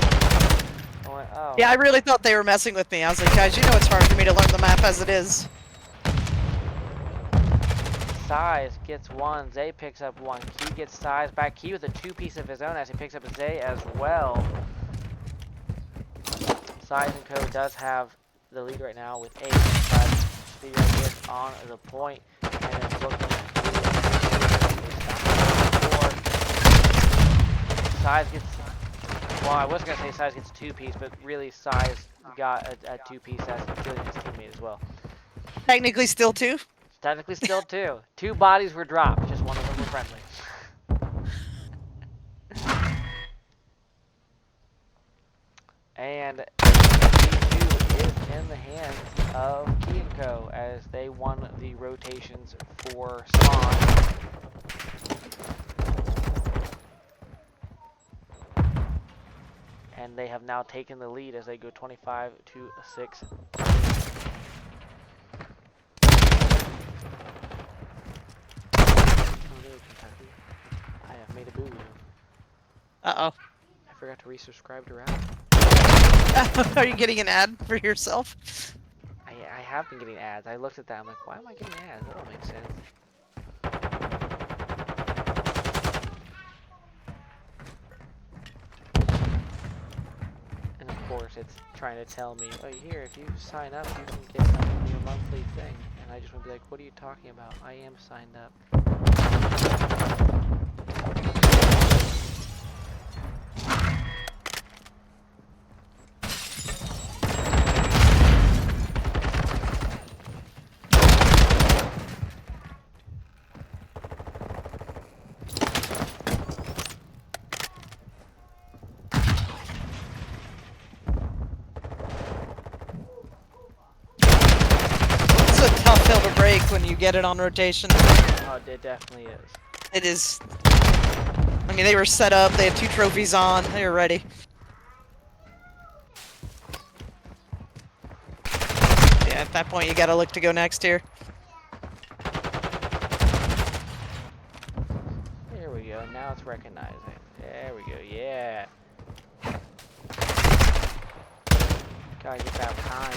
I went, oh. Yeah, I really thought they were messing with me. I was like, guys, you know it's hard for me to learn the map as it is. Size gets 1. Zay picks up 1. Key gets Size back. Key with a 2-piece of his own as he picks up Zay as well. Size and Co does have the lead right now with 8, but Speedo is on the point and is looking to Size gets, well, I was going to say Size gets 2-piece, but really Size got a 2-piece as he killed his teammate as well. Technically still 2. Technically still 2. 2 bodies were dropped, just one of them were friendly. And P2 is in the hands of Key & Co as they won the rotations for Spawn. And they have now taken the lead as they go 25-6. Oh no, Kentucky. I have made a boo-boo. Uh-oh. I forgot to resubscribe to Rap. Are you getting an ad for yourself? I have been getting ads. I looked at that. I'm like, why am I getting ads? That don't make sense. And of course, it's trying to tell me, oh, here, if you sign up, you can get your monthly thing. And I just want to be like, what are you talking about? I am signed up. a tough hill to break when you get it on rotation. Oh, it definitely is. It is. I mean, they were set up. They had 2 trophies on. They were ready. Yeah, at that point, you gotta look to go next here. There we go. Now it's recognizing. There we go. Yeah. Gotta get that time.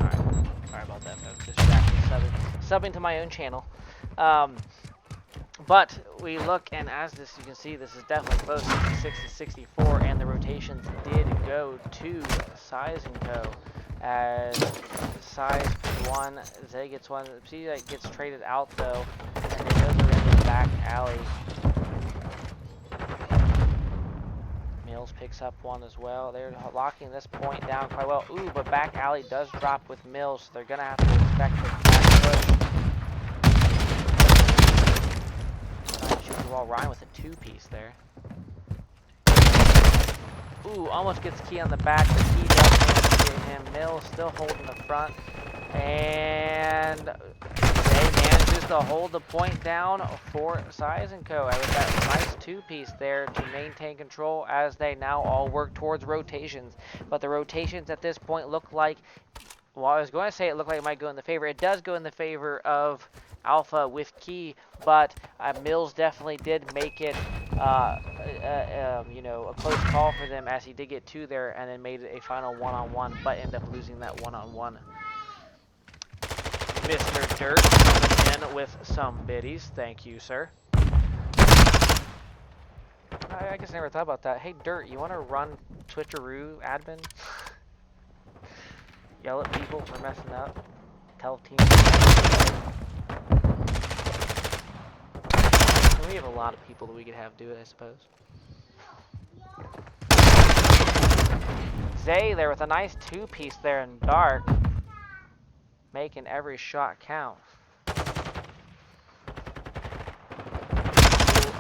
Alright. Sorry about that, folks. Distracted. Subbing to my own channel. But we look, and as this, you can see, this is definitely close, 66 to 64, and the rotations did go to Size and Co. As Size gets one, Zay gets one. See, that gets traded out though, and they go to the back alley. Mills picks up one as well. They're locking this point down quite well. Ooh, but back alley does drop with Mills, so they're gonna have to expect the back push. Well, Ryan with a 2-piece there. Ooh, almost gets Key on the back, but Key does get him. Mills still holding the front. And Zay manages to hold the point down for Size and Co. With that nice 2-piece there to maintain control as they now all work towards rotations. But the rotations at this point look like, well, I was going to say it looked like it might go in the favor. It does go in the favor of Alpha with Key, but Mills definitely did make it, you know, a close call for them as he did get 2 there and then made it a final one-on-one, but ended up losing that one-on-one. Mr. Dirt coming in with some biddies. Thank you, sir. I guess I never thought about that. Hey, Dirt, you want to run Switcheroo admin? Yell at people for messing up. Tell teams. We have a lot of people that we could have do it, I suppose. Zay there with a nice 2-piece there in dark. Making every shot count.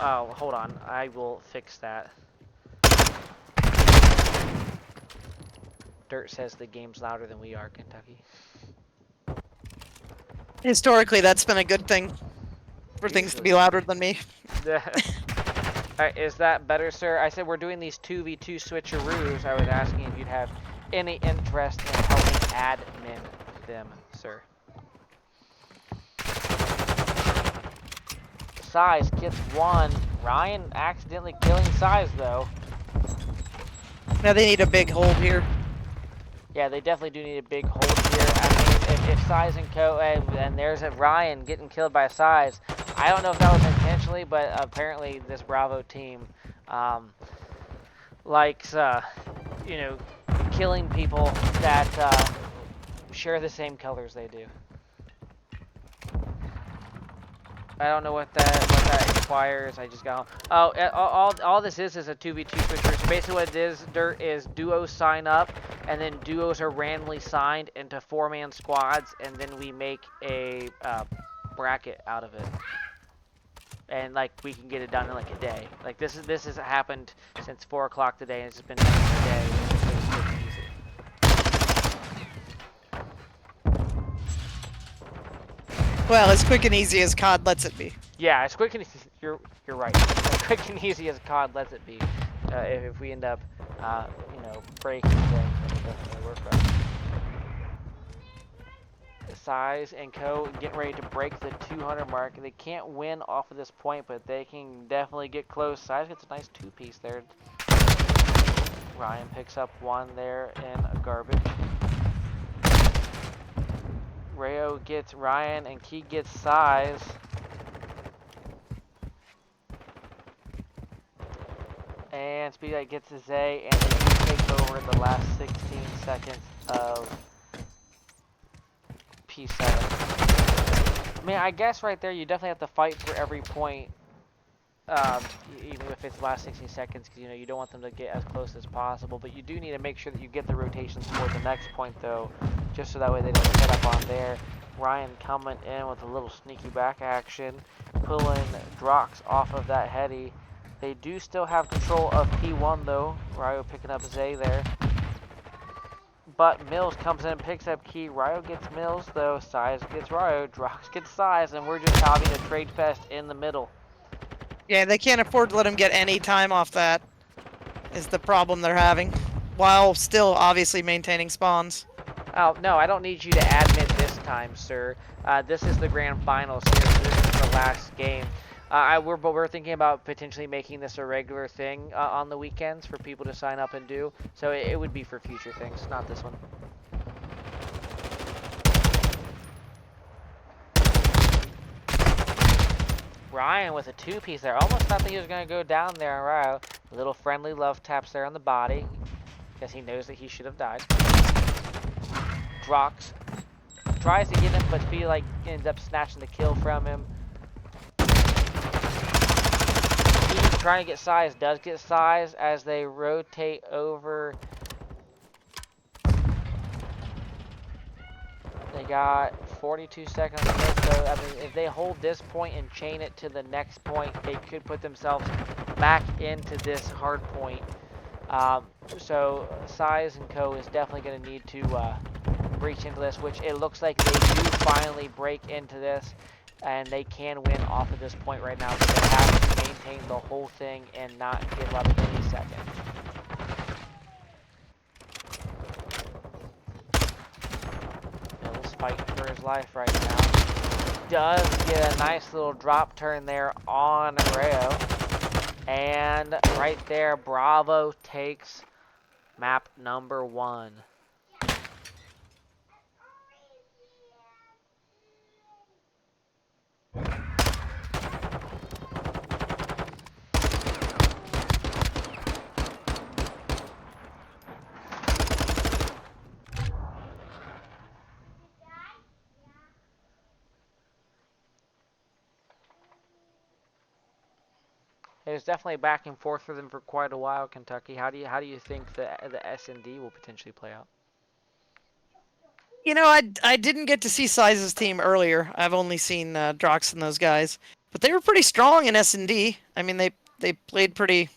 Oh, hold on. I will fix that. Dirt says the game's louder than we are, Kentucky. Historically, that's been a good thing. For things to be louder than me. Alright, is that better, sir? I said we're doing these 2v2 switcheroos. I was asking if you'd have any interest in helping admin them, sir. Size gets one. Ryan accidentally killing Size, though. Now they need a big hold here. Yeah, they definitely do need a big hold here. I mean, if Size and Co. And there's a Ryan getting killed by Size. I don't know if that was intentionally, but apparently this Bravo team likes, you know, killing people that share the same colors they do. I don't know what that requires. I just got home. Oh, all this is a 2v2 switcher. So basically what it is, Dirt, is duos sign up, and then duos are randomly signed into 4-man squads, and then we make a bracket out of it. And like we can get it done in like a day. Like this has happened since 4 o'clock today, and it's just been done in a day. It's quick and easy. Well, as quick and easy as COD lets it be. Yeah, as quick and easy. You're right. As quick and easy as COD lets it be. If we end up, you know, breaking things, it'll definitely work for us. Size and Co. getting ready to break the 200 mark. They can't win off of this point, but they can definitely get close. Size gets a nice 2-piece there. Ryan picks up one there in garbage. Rayo gets Ryan and Key gets Size. And Speedlight gets a Zay, and they do take over in the last 16 seconds of P7. I mean, I guess right there you definitely have to fight for every point, even if it's the last 16 seconds, because you know you don't want them to get as close as possible. But you do need to make sure that you get the rotations for the next point, though, just so that way they don't set up on there. Ryan coming in with a little sneaky back action, pulling Drox off of that heady. They do still have control of P1 though. Ryo picking up Zay there. But Mills comes in and picks up Key. Ryo gets Mills, though. Size gets Ryo. Drox gets Size, and we're just having a trade fest in the middle. Yeah, they can't afford to let him get any time off that, is the problem they're having. While still obviously maintaining spawns. Oh, no, I don't need you to admit this time, sir. This is the grand finals here, so this is the last game. But we're thinking about potentially making this a regular thing on the weekends for people to sign up and do. So it would be for future things, not this one. Ryan with a two-piece there. Almost thought that he was going to go down there. Ryo, little friendly love taps there on the body. Guess he knows that he should have died. Drox tries to get him, but feel like ends up snatching the kill from him. He's trying to get Size, does get Size as they rotate over. They got 42 seconds left, so I mean, if they hold this point and chain it to the next point, they could put themselves back into this hard point. So Size and Co is definitely going to need to breach into this, which it looks like they do finally break into this, and they can win off of this point right now, but they have to maintain the whole thing and not give up any second. Bill's fighting for his life right now. Does get a nice little drop turn there on Rayo. And right there, Bravo takes map number 1. It was definitely back and forth for them for quite a while, Kentucky. How do you think the S&D will potentially play out? You know, I didn't get to see Size's team earlier. I've only seen Drox and those guys, but they were pretty strong in S&D. I mean, they played pretty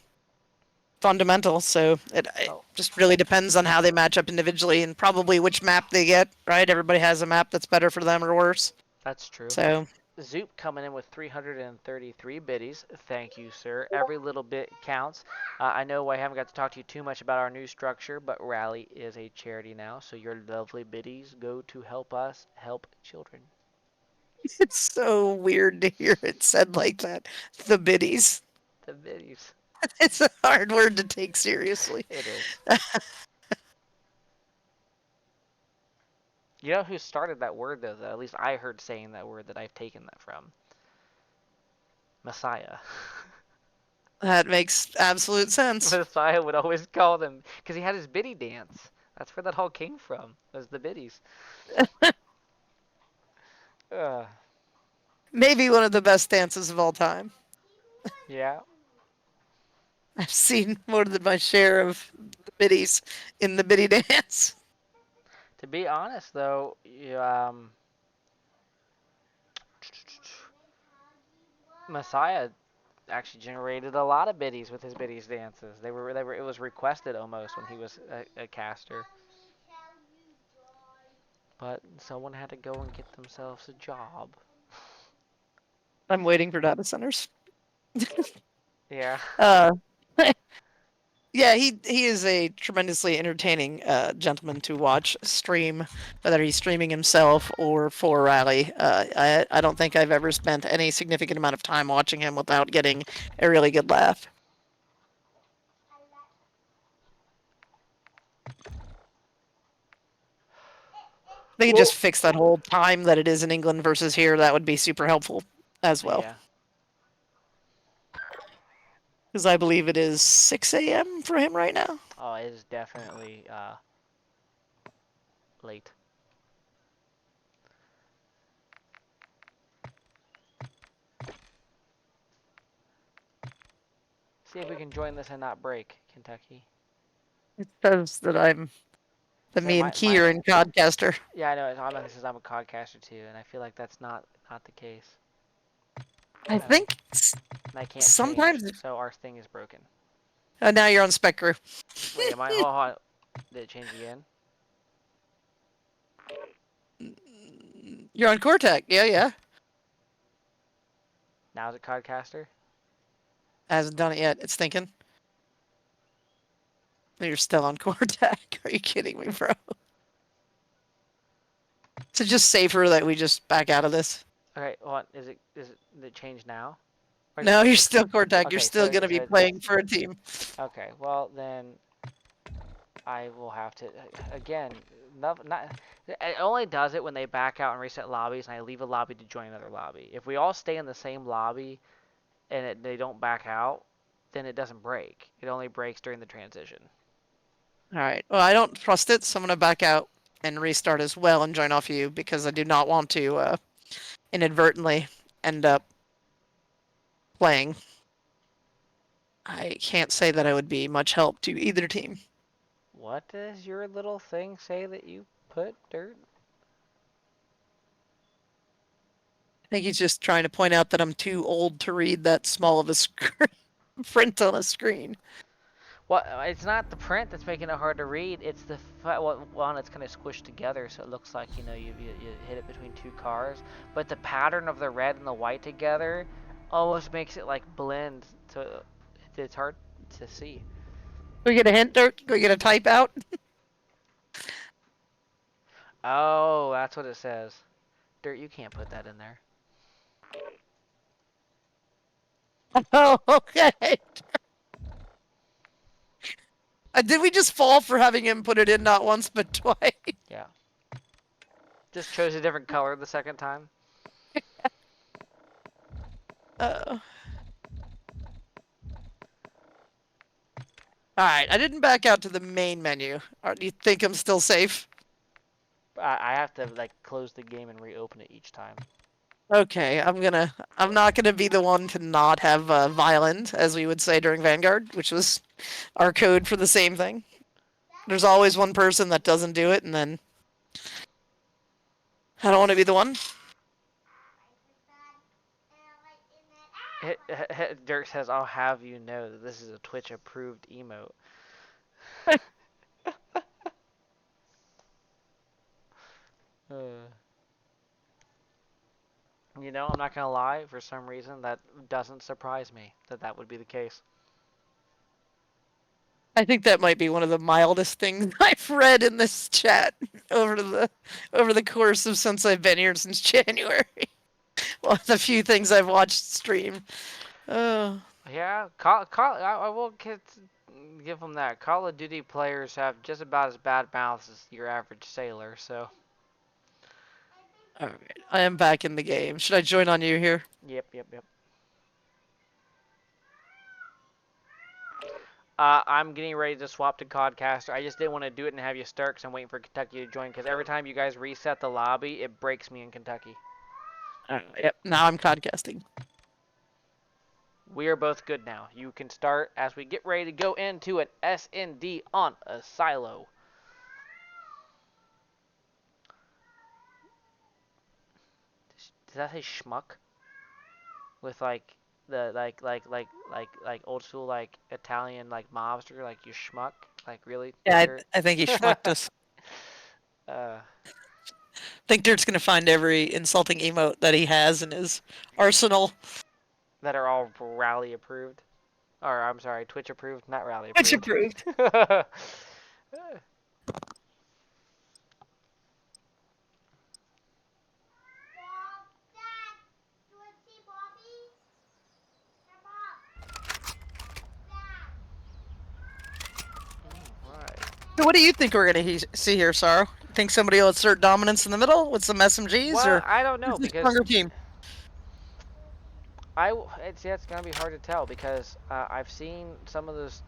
fundamental, so it Oh, just really depends on how they match up individually and probably which map they get. Right? Everybody has a map that's better for them or worse. that's true. So Zoop coming in with 333 biddies. Thank you, sir. Every little bit counts. I know I haven't got to talk to you too much about our new structure, but Rally is a charity now, so your lovely biddies go to help us help children. it's so weird to hear it said like that. The biddies. The biddies. It's a hard word to take seriously. It is. You know who started that word, though, that at least I heard saying that word that I've taken that from? Messiah. That makes absolute sense. Messiah would always call them, because he had his biddy dance. That's where that all came from, was the biddies. Uh, Maybe one of the best dances of all time. yeah. I've seen more than my share of the biddies in the biddy dance. To be honest, though, Messiah actually generated a lot of biddies with his biddies dances. It was requested almost when he was a caster. But someone had to go and get themselves a job. I'm waiting for data centers. Yeah. Uh, yeah, he is a tremendously entertaining gentleman to watch stream, whether he's streaming himself or for Rally. I don't think I've ever spent any significant amount of time watching him without getting a really good laugh. They could Well, just fix that whole time that it is in England versus here. That would be super helpful as well. yeah. Because I believe it is 6 a.m. for him right now. Oh, it is definitely late. See if we can join this and not break, Kentucky. It says that I'm the Say me and Key are in Codcaster. yeah, I know. It says I'm a codcaster too, and I feel like that's not the case. I And think I can't change, sometimes. so our thing is broken. Oh, now you're on Spec Crew. Wait, am I? Hold on. Did it change again? You're on Cortec. Yeah. Now is it Codcaster? Hasn't done it yet. It's thinking. You're still on Cortec. Are you kidding me, bro? So just safer that we just back out of this. Okay, what is it changed now? Or is it No, still you're still Cortec. You're okay, still gonna be playing for a team. okay, well then I will have to again. Not it only does it when they back out and reset lobbies, and I leave a lobby to join another lobby. If we all stay in the same lobby and they don't back out, then it doesn't break. It only breaks during the transition. All right. Well, I don't trust it, so I'm gonna back out and restart as well and join off you because I do not want to inadvertently end up playing. I can't say that I would be much help to either team. What does your little thing say that you put, Dirt? I think he's just trying to point out that I'm too old to read that small of a print on a screen. Well, it's not the print that's making it hard to read. It's the one it's kind of squished together, so it looks like you hit it between two cars. But the pattern of the red and the white together almost makes it like blend. So it's hard to see. Can we get a hint, Dirk? Can we get a type out? Oh, that's what it says. Dirt, you can't put that in there. Oh, okay. Did we just fall for having him put it in not once but twice? Yeah. Just chose a different color the second time. All right, I didn't back out to the main menu. Do you think I'm still safe? I have to like close the game and reopen it each time. Okay, I'm not gonna be the one to not have violent, as we would say during Vanguard, which was our code for the same thing. There's always one person that doesn't do it, and then I don't want to be the one. Dirk says, "I'll have you know that this is a Twitch approved emote." You know, I'm not gonna lie. For some reason, that doesn't surprise me that would be the case. I think that might be one of the mildest things I've read in this chat over the course of since I've been here since January. Well, the few things I've watched stream. Oh. Yeah, I will give them that. Call of Duty players have just about as bad mouths as your average sailor. So. All right, I am back in the game. Should I join on you here? Yep. I'm getting ready to swap to Codcaster. I just didn't want to do it and have you start because I'm waiting for Kentucky to join. Because every time you guys reset the lobby, it breaks me in Kentucky. Yep, now I'm podcasting. We are both good now. You can start as we get ready to go into an SND on a silo. Does that say schmuck? With like the like old school like Italian like mobster like you schmuck like really? Yeah, I think he schmucked us. I think Dirt's gonna find every insulting emote that he has in his arsenal. That are all rally approved. Or I'm sorry, Twitch approved, not rally approved. Twitch approved. So what do you think we're gonna see here, Sorrow? Think somebody will assert dominance in the middle with some SMGs, well, or I don't know who's the because stronger team? it's gonna be hard to tell because I've seen some of those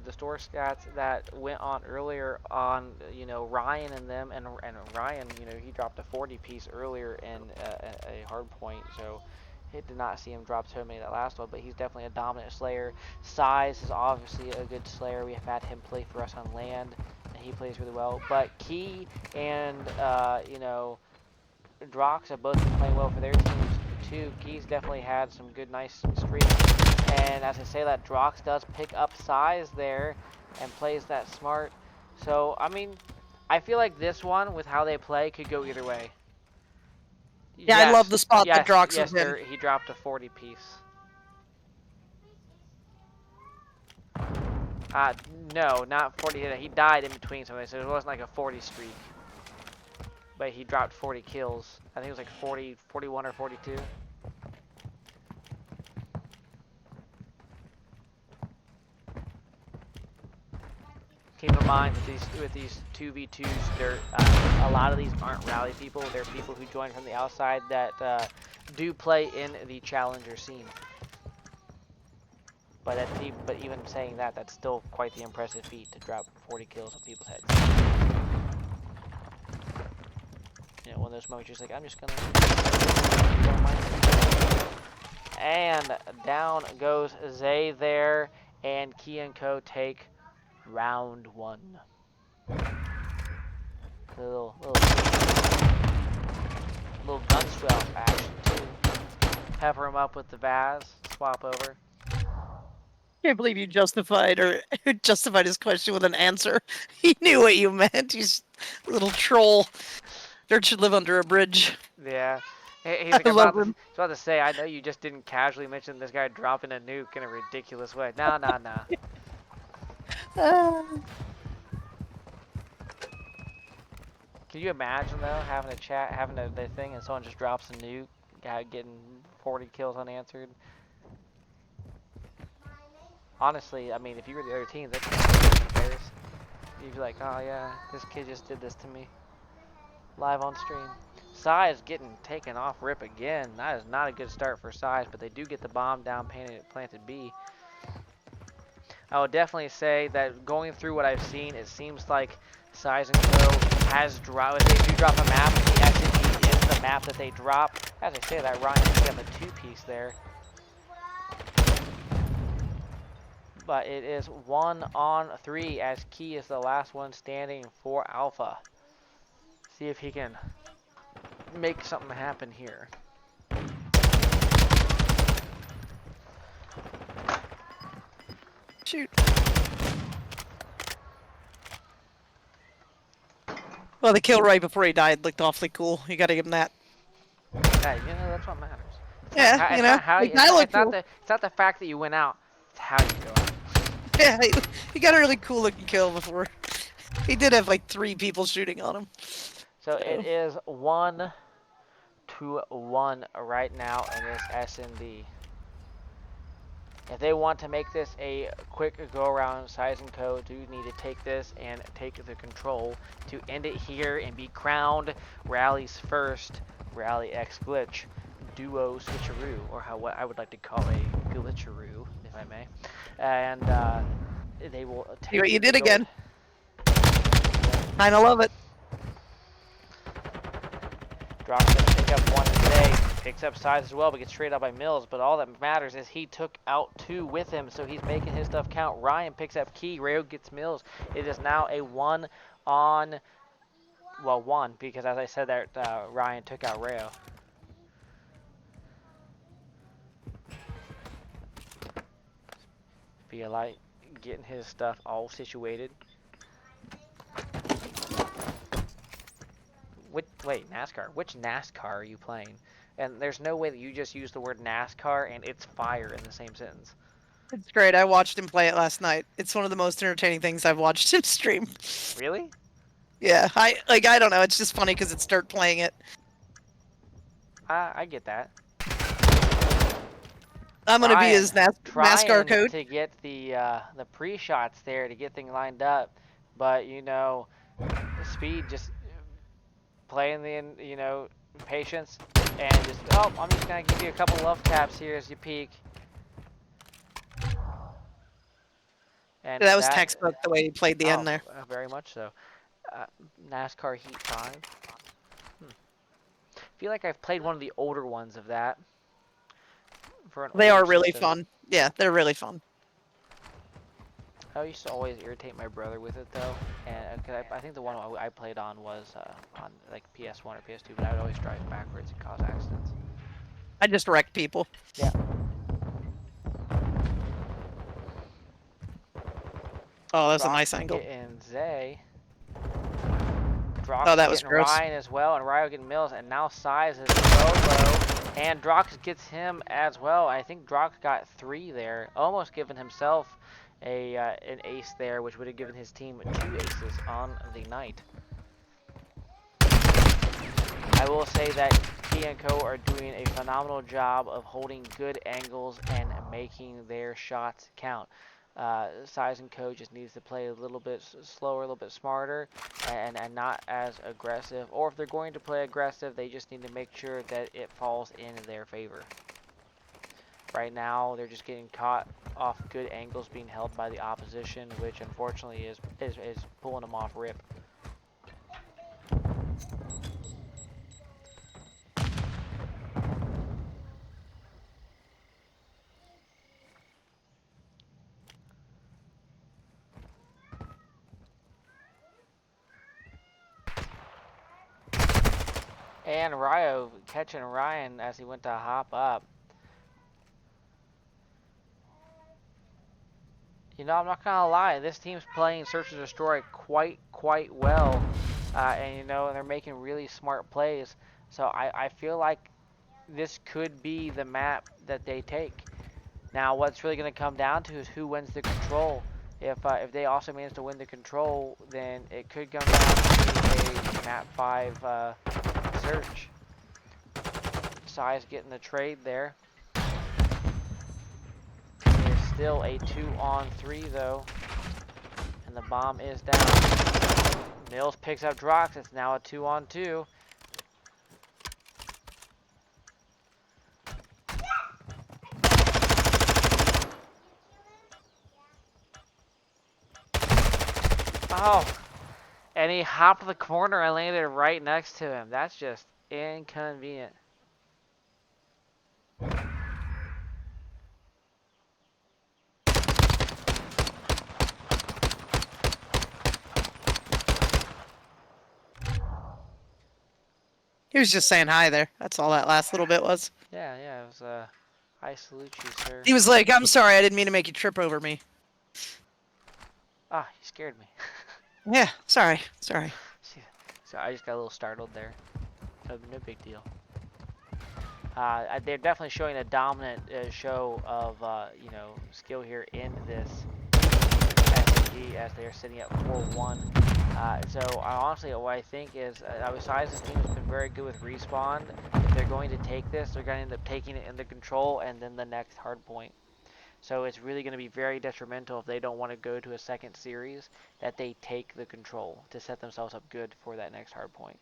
the store stats that went on earlier on Ryan and them and Ryan he dropped a 40 piece earlier in a hard point, so it did not see him drop so many that last one, but he's definitely a dominant slayer. Size is obviously a good slayer. We have had him play for us on land and he plays really well, but Key and Drox have both been playing well for their teams too. Key's definitely had some good, nice streaks. And as I say that, Drox does pick up size there and plays that smart. So, I mean, I feel like this one, with how they play, could go either way. Yeah, I love Yes, the spot that Drox yes, was in. he dropped a 40 piece. No, not 40. He died in between something, so it wasn't like a 40 streak. But he dropped 40 kills. I think it was like 40, 41 or 42. Keep in mind with these 2v2s, a lot of these aren't rally people. They're people who join from the outside that do play in the challenger scene. But even saying that, that's still quite the impressive feat to drop 40 kills on people's heads. You know, one of those moments you're just like, I'm just gonna. And down goes Zay there, and Key and Co take round 1. Little gun swell action too. Pepper him up with the Vaz, swap over. Can't believe you justified his question with an answer. He knew what you meant. He's a little troll. Dirt should live under a bridge. Yeah. He's I like, love him. about to say, I know you just didn't casually mention this guy dropping a nuke in a ridiculous way. Nah. Can you imagine though, having a chat, having the thing, and someone just drops a nuke, guy getting 40 kills unanswered? Honestly, I mean, if you were the other team, that's embarrassing. You'd be like, oh yeah, this kid just did this to me. Live on stream. Size getting taken off rip again. That is not a good start for Size, but they do get the bomb down planted B. I would definitely say that going through what I've seen, it seems like Size and Co has dropped. If they do drop a map, the SMB is the map that they drop. As I say that, Ryan has got the 2-piece there. But it is 1-on-3 as Key is the last one standing for Alpha. See if he can make something happen here. Shoot. Well, the kill right before he died looked awfully cool. You gotta give him that. Yeah, you know, that's what matters. Yeah, you know, It's not the fact that you went out, it's how you go out. Yeah, he got a really cool looking kill before. He did have like 3 people shooting on him. So it is 1-1 right now in this S&D. If they want to make this a quick go-around, Size and Co do need to take this and take the control to end it here and be crowned Rally's first Rally X Glytch duo switcheroo, or what I would like to call a glitcheroo, if I may. And they will take. See what you did again. Kinda love it. Drops gonna pick up one today. Picks up Size as well, but gets traded out by Mills. But all that matters is he took out 2 with him, so he's making his stuff count. Ryan picks up Key. Rayo gets Mills. It is now a 1-on. Well, 1, because as I said that Ryan took out Rayo. Be a light getting his stuff all situated. Wait, NASCAR. Which NASCAR are you playing? And there's no way that you just use the word NASCAR and it's fire in the same sentence. It's great. I watched him play it last night. It's one of the most entertaining things I've watched him stream. Really? Yeah, I don't know. It's just funny because it's start playing it. I get that. I'm gonna be his NASCAR coach. To get the pre-shots there to get things lined up, but you know, speed just playing the patience and just I'm just gonna give you a couple love taps here as you peek. And that was textbook the way he played the end there. Very much so. NASCAR Heat 5. I feel like I've played one of the older ones of that. They are really fun. Yeah, they're really fun. I used to always irritate my brother with it though, and cause I think the one I played on was on like PS1 or PS2, but I would always drive backwards and cause accidents. I just wrecked people. Yeah. Oh, that's a nice angle. And Zay. Drox Oh, is that was getting gross. Ryan as well, and Ryo getting Mills, and now Size is solo, and Drox gets him as well. I think Drox got 3 there, almost giving himself an ace there, which would have given his team 2 aces on the night. I will say that Key and Co are doing a phenomenal job of holding good angles and making their shots count. Size and Co just needs to play a little bit slower, a little bit smarter, and not as aggressive. Or if they're going to play aggressive, they just need to make sure that it falls in their favor. Right now, they're just getting caught off good angles being held by the opposition, which unfortunately is pulling them off rip. And Ryo catching Ryan as he went to hop up. You know, I'm not gonna lie, this team's playing Search and Destroy quite well. And you know, they're making really smart plays. So I feel like this could be the map that they take. Now, what's really gonna come down to is who wins the control. If they also manage to win the control, then it could come down to a map 5 search. Size getting the trade there. There's still a 2-on-3 though. And the bomb is down. Mills picks up Drox. It's now a 2-on-2. Oh, and he hopped the corner and landed right next to him. That's just inconvenient. He was just saying hi there. That's all that last little bit was. Yeah, it was I salute you, sir. He was like, I'm sorry, I didn't mean to make you trip over me. Ah, you scared me. Yeah, sorry. So I just got a little startled there. No big deal. They're definitely showing a dominant show of you know, skill here in this SMG as they're sitting at 4-1. So honestly, what I think is, besides this team has been very good with respawn, if they're going to take this, they're going to end up taking it into control and then the next hard point. So it's really going to be very detrimental if they don't want to go to a second series, that they take the control to set themselves up good for that next hard point.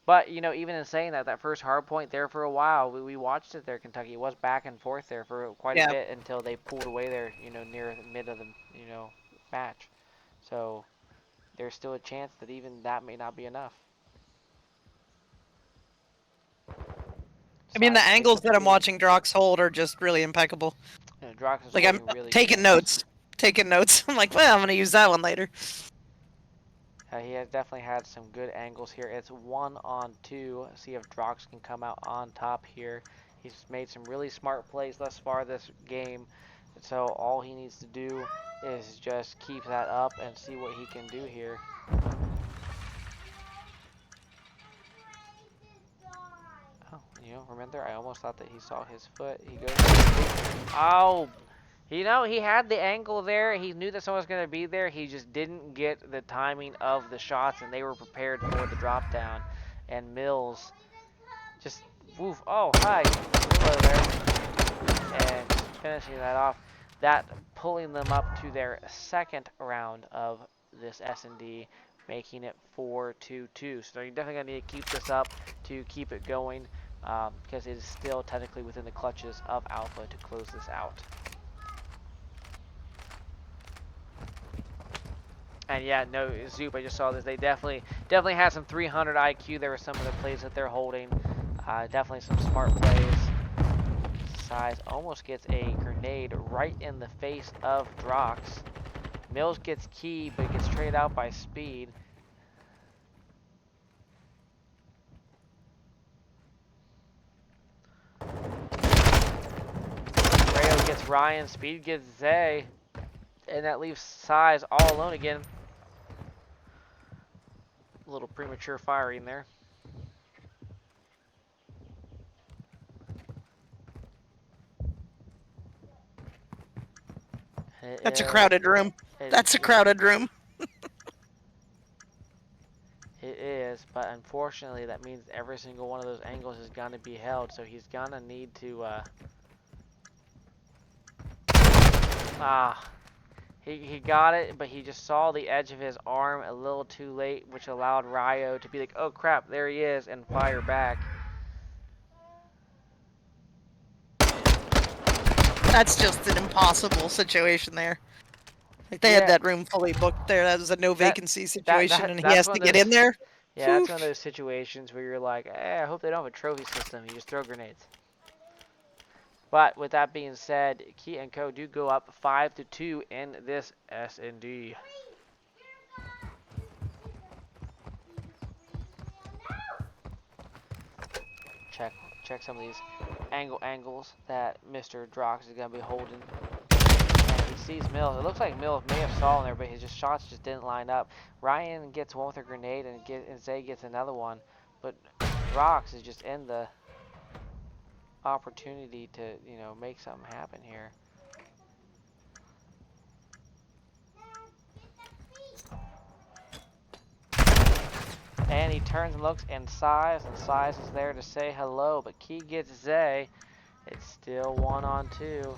But, you know, even in saying that, that first hard point there for a while, we watched it there, Kentucky. It was back and forth there for quite a bit until they pulled away there, you know, near the mid of the, you know, match. So there's still a chance that even that may not be enough. I mean, the Size picks angles up that I'm speed. watching Drox hold are just really impeccable. You know, Drox is Like, I'm holding really taking good notes. Taking notes. I'm like, well, I'm going to use that one later. he has definitely had some good angles here. It's 1-on-2. See if Drox can come out on top here. He's made some really smart plays thus far this game. So all he needs to do is just keep that up and see what he can do here. Oh, you know, remember, I almost thought that he saw his foot. He goes, oh, you know, he had the angle there. He knew that someone was going to be there. He just didn't get the timing of the shots, and they were prepared for the drop down. And Mills just, woof, oh, hi, hello there. And just finishing that off. That pulling them up to their second round of this S&D, making it 4-2-2. So you're definitely going to need to keep this up to keep it going, because it is still technically within the clutches of Alpha to close this out. And yeah, no, Zoop, I just saw this. They definitely had some 300 IQ. There were some of the plays that they're holding. Definitely some smart plays. Size almost gets a grenade right in the face of Drox. Mills gets key, but gets traded out by Speed. Rayo gets Ryan, Speed gets Zay. And that leaves Size all alone again. little premature firing there. That's a crowded room. That's a crowded room. It is, but unfortunately that means every single one of those angles is going to be held, so he's going to need to, he got it, but he just saw the edge of his arm a little too late, which allowed Ryo to be like, oh crap, there he is, and fire back. That's just an impossible situation there. Like they had that room fully booked there. That was a no vacancy situation, and he has to get in there. Yeah, that's one of those situations where you're like, I hope they don't have a trophy system. You just throw grenades. But with that being said, Key and Co do go up 5-2 in this S&D. Check some of these angles that Mr. Drox is gonna be holding. And he sees Mills. It looks like Mills may have saw in there, but his shots just didn't line up. Ryan gets one with a grenade, and Zay gets another one. But Drox is just in the opportunity to, make something happen here. And he turns and looks, and Size is there to say hello, but Key gets Zay. It's still 1-on-2.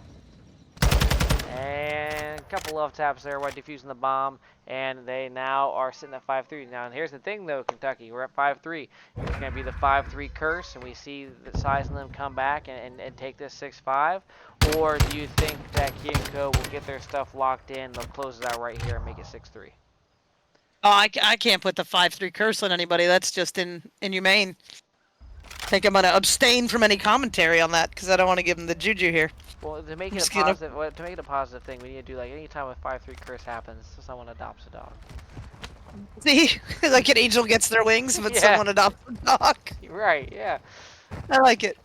And a couple love taps there while defusing the bomb, and they now are sitting at 5-3. Now, and here's the thing, though, Kentucky, we're at 5-3. It's going to be the 5-3 curse, and we see the Size and them come back and take this 6-5, or do you think that Key and Co will get their stuff locked in, they'll close it out right here and make it 6-3? Oh, I can't put the 5-3 curse on anybody. That's just inhumane. I think I'm going to abstain from any commentary on that because I don't want to give them the juju here. Well, to make it a positive thing, we need to do like anytime a 5-3 curse happens, someone adopts a dog. See, like an angel gets their wings, but someone adopts a dog. Right? Yeah. I like it.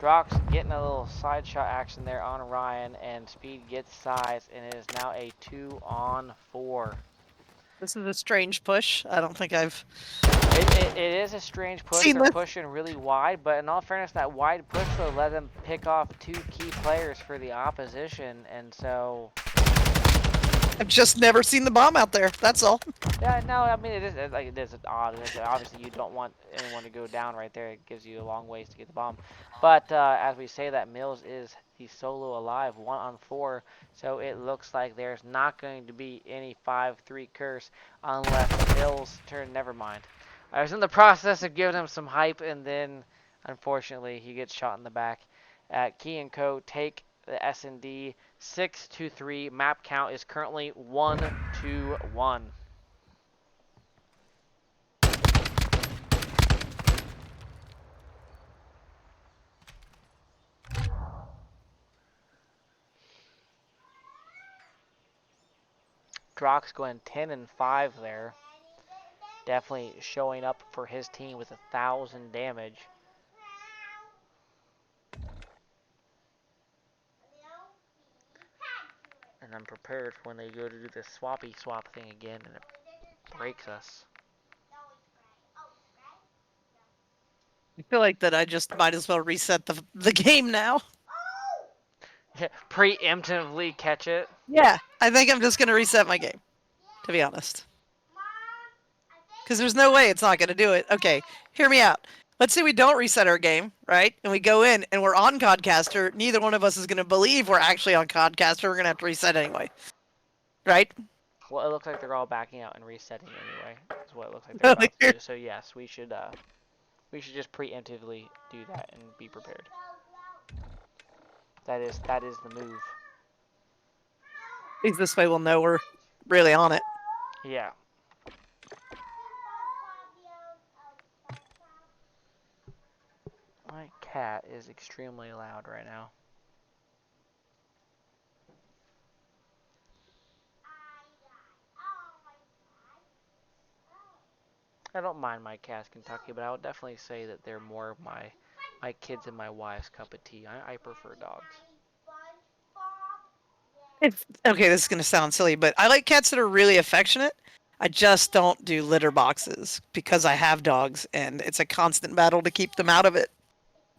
Drox getting a little side shot action there on Ryan, and Speed gets Size, and it is now a 2-on-4. This is a strange push. I don't think I've... It is a strange push. They're pushing really wide, but in all fairness, that wide push will let them pick off 2 key players for the opposition, and so... I've just never seen the bomb out there. That's all. Yeah, no, I mean, it is odd. Obviously, you don't want anyone to go down right there. It gives you a long ways to get the bomb. But as we say that, Mills is the solo alive, 1-on-4. So it looks like there's not going to be any 5-3 curse unless Mills turn. Never mind. I was in the process of giving him some hype, and then, unfortunately, he gets shot in the back. Key and Co take the S&D 6-3. Map count is currently 1-1. Drox going 10-5 there. Definitely showing up for his team with 1,000 damage. And I'm prepared for when they go to do this swappy swap thing again and it breaks us. I feel like that I just might as well reset the game now. Preemptively catch it? Yeah, I think I'm just going to reset my game, to be honest. Because there's no way it's not going to do it. Okay, hear me out. Let's say we don't reset our game, right? And we go in and we're on Codcaster. Neither one of us is going to believe we're actually on Codcaster. We're going to have to reset anyway. Right? Well, it looks like they're all backing out and resetting anyway. That's what it looks like they're about to do. So yes, we should just preemptively do that and be prepared. That is the move. At least this way we'll know we're really on it. Yeah. My cat is extremely loud right now. I don't mind my cats Kentucky, but I would definitely say that they're more of my kids and my wife's cup of tea. I prefer dogs. It's okay. This is gonna sound silly, but I like cats that are really affectionate. I just don't do litter boxes because I have dogs, and it's a constant battle to keep them out of it.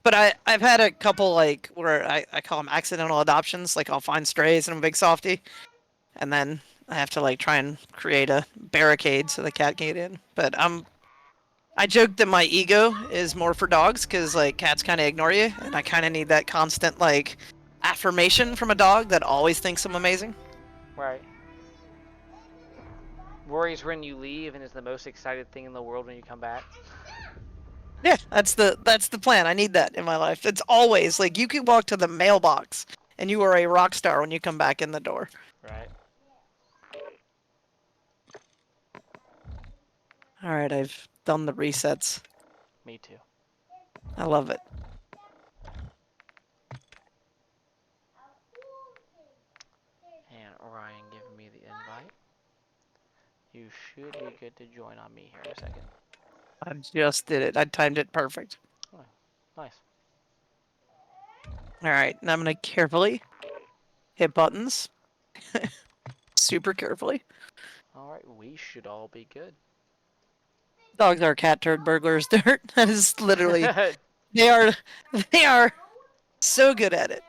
But I've had a couple like where I call them accidental adoptions. Like I'll find strays and I'm a big softie, and then I have to like try and create a barricade so the cat can get in. But I joke that my ego is more for dogs because like cats kind of ignore you, and I kind of need that constant like affirmation from a dog that always thinks I'm amazing. Right. Worries when you leave and is the most excited thing in the world when you come back. Yeah, that's the plan. I need that in my life. It's always like you can walk to the mailbox and you are a rock star when you come back in the door. Right. All right, I've done the resets. Me too. I love it. And Ryan giving me the invite. You should be good to join on me here in a second. I just did it. I timed it perfect. Oh, nice. All right, now I'm going to carefully hit buttons. Super carefully. Alright, we should all be good. Dogs are cat turd burglars dirt. That is literally they are they are so good at it.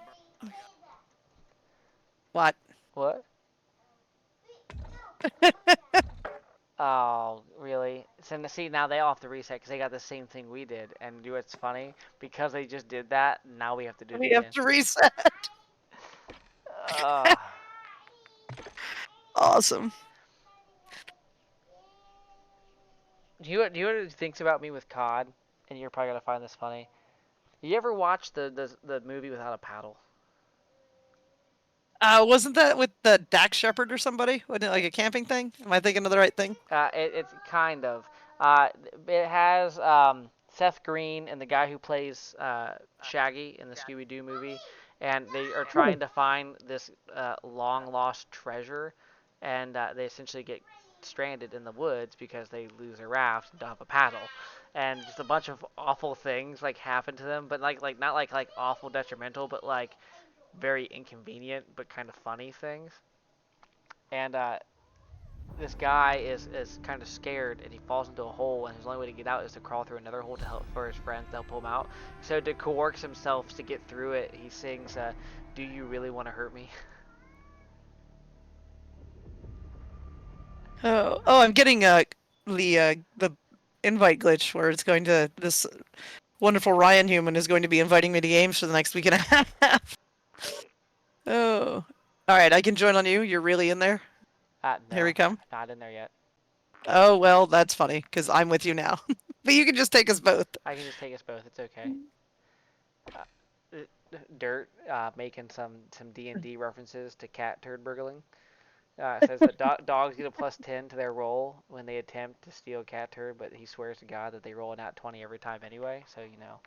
What? What? Oh, really? So see, now they all have to reset because they got the same thing we did. And do what's funny? Because they just did that, now we have to do it We have again. to reset. Uh, Awesome. do you know what he thinks about me with COD? And you're probably gonna find this funny. You ever watch the movie Without a Paddle? Wasn't that with the Dax Shepherd or somebody? Wasn't it like a camping thing? Am I thinking of the right thing? It's kind of. It has Seth Green and the guy who plays Shaggy in the Scooby Doo movie, and they are Oh. trying to find this long lost treasure, and they essentially get stranded in the woods because they lose their raft and don't have a paddle, and just a bunch of awful things like happen to them, but like not like awful detrimental, but like very inconvenient but kind of funny things. And this guy is kind of scared and he falls into a hole and his only way to get out is to crawl through another hole to help for his friends to help pull him out. So to coerce himself to get through it, he sings, "Do you really want to hurt me?" Oh, I'm getting the invite glitch where it's going to this wonderful Ryan human is going to be inviting me to games for the next week and a half. Oh. All right, I can join on you. You're really in there. Here we No, come. not in there yet. Oh, well, that's funny because I'm with you now. But you can just take us both. I can just take us both. It's okay. Uh, Dirt making some D&D references to cat turd burgling. It says that dogs get a +10 to their roll when they attempt to steal cat turd, but he swears to God that they roll a nat 20 every time anyway. So you know.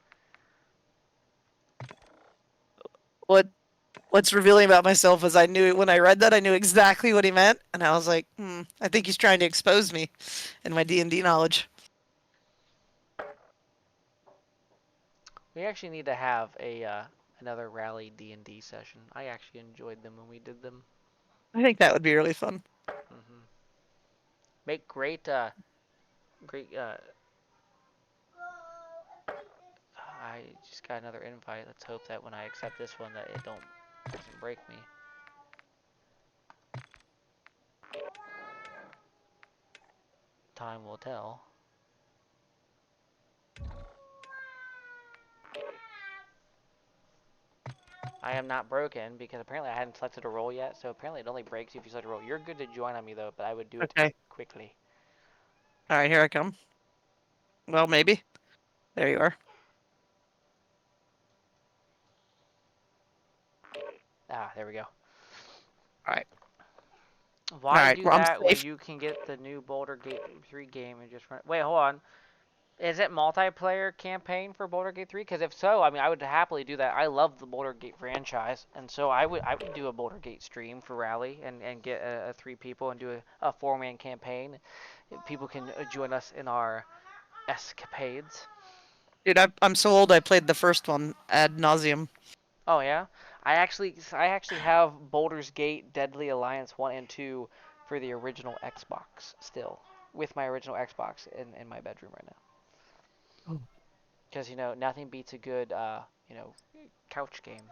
What What's revealing about myself is I knew when I read that I knew exactly what he meant, and I was like, I think he's trying to expose me and my D&D knowledge. We actually need to have a another rally D&D session. I actually enjoyed them when we did them. I think that would be really fun. Hmm. Make great. I just got another invite. Let's hope that when I accept this one, that it doesn't break me. Time will tell. I am not broken because apparently I hadn't selected a role yet. So apparently it only breaks if you select a role. You're good to join on me though, but I would do it Okay. quickly. All right, here I come. Well, maybe. There you are. Ah, there we go. All right. All Why right. do Well, I'm that when safe. you can get the new Boulder Gate 3 game and just run? Wait, hold on. Is it multiplayer campaign for Boulder Gate 3? Because if so, I mean, I would happily do that. I love the Boulder Gate franchise, and so I would do a Boulder Gate stream for Rally and get 3 people and do a 4-man campaign. People can join us in our escapades. Dude, I'm so old. I played the first one ad nauseum. Oh yeah, I actually have Boulder's Gate Deadly Alliance 1 and 2 for the original Xbox still, with my original Xbox in my bedroom right now. Oh. Because nothing beats a good couch game.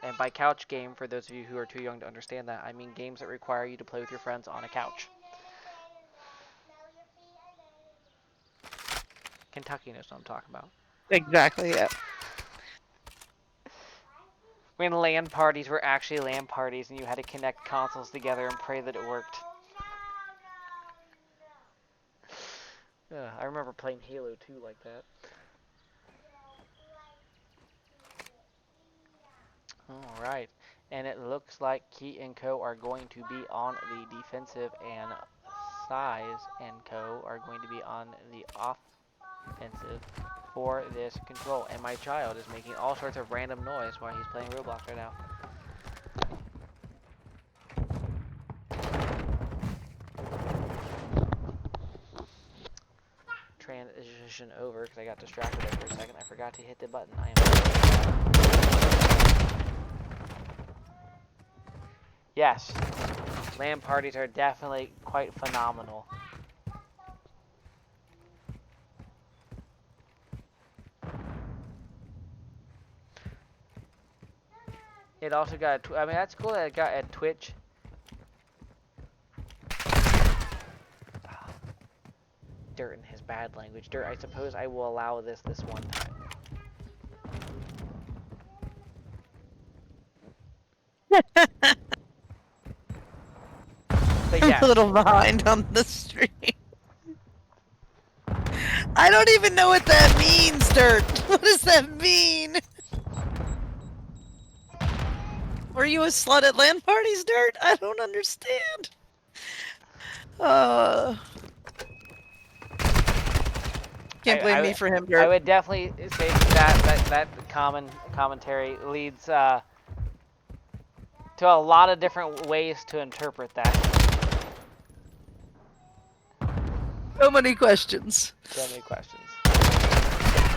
And by couch game, for those of you who are too young to understand that, I mean games that require you to play with your friends on a couch. Kentucky knows what I'm talking about. Exactly. Yeah. When LAN parties were actually LAN parties and you had to connect consoles together and pray that it worked. I remember playing Halo 2 like that. Alright, and it looks like Key and Co. are going to be on the defensive, and Size and Co. are going to be on the offensive for this control. And my child is making all sorts of random noise while he's playing Roblox right now. Transition over because I got distracted there for a second. I forgot to hit the button. I am. Yes, LAN parties are definitely quite phenomenal. It also got I mean, that's cool that it got at Twitch. Dirt in his bad language. Dirt, I suppose I will allow this one time. But I'm yes. a little behind on the stream. I don't even know what that means, Dirt. What does that mean? Were you a slut at LAN parties, Dirt? I don't understand. Can't blame me for him, Dirt. I would definitely say that commentary leads to a lot of different ways to interpret that. So many questions. So many questions.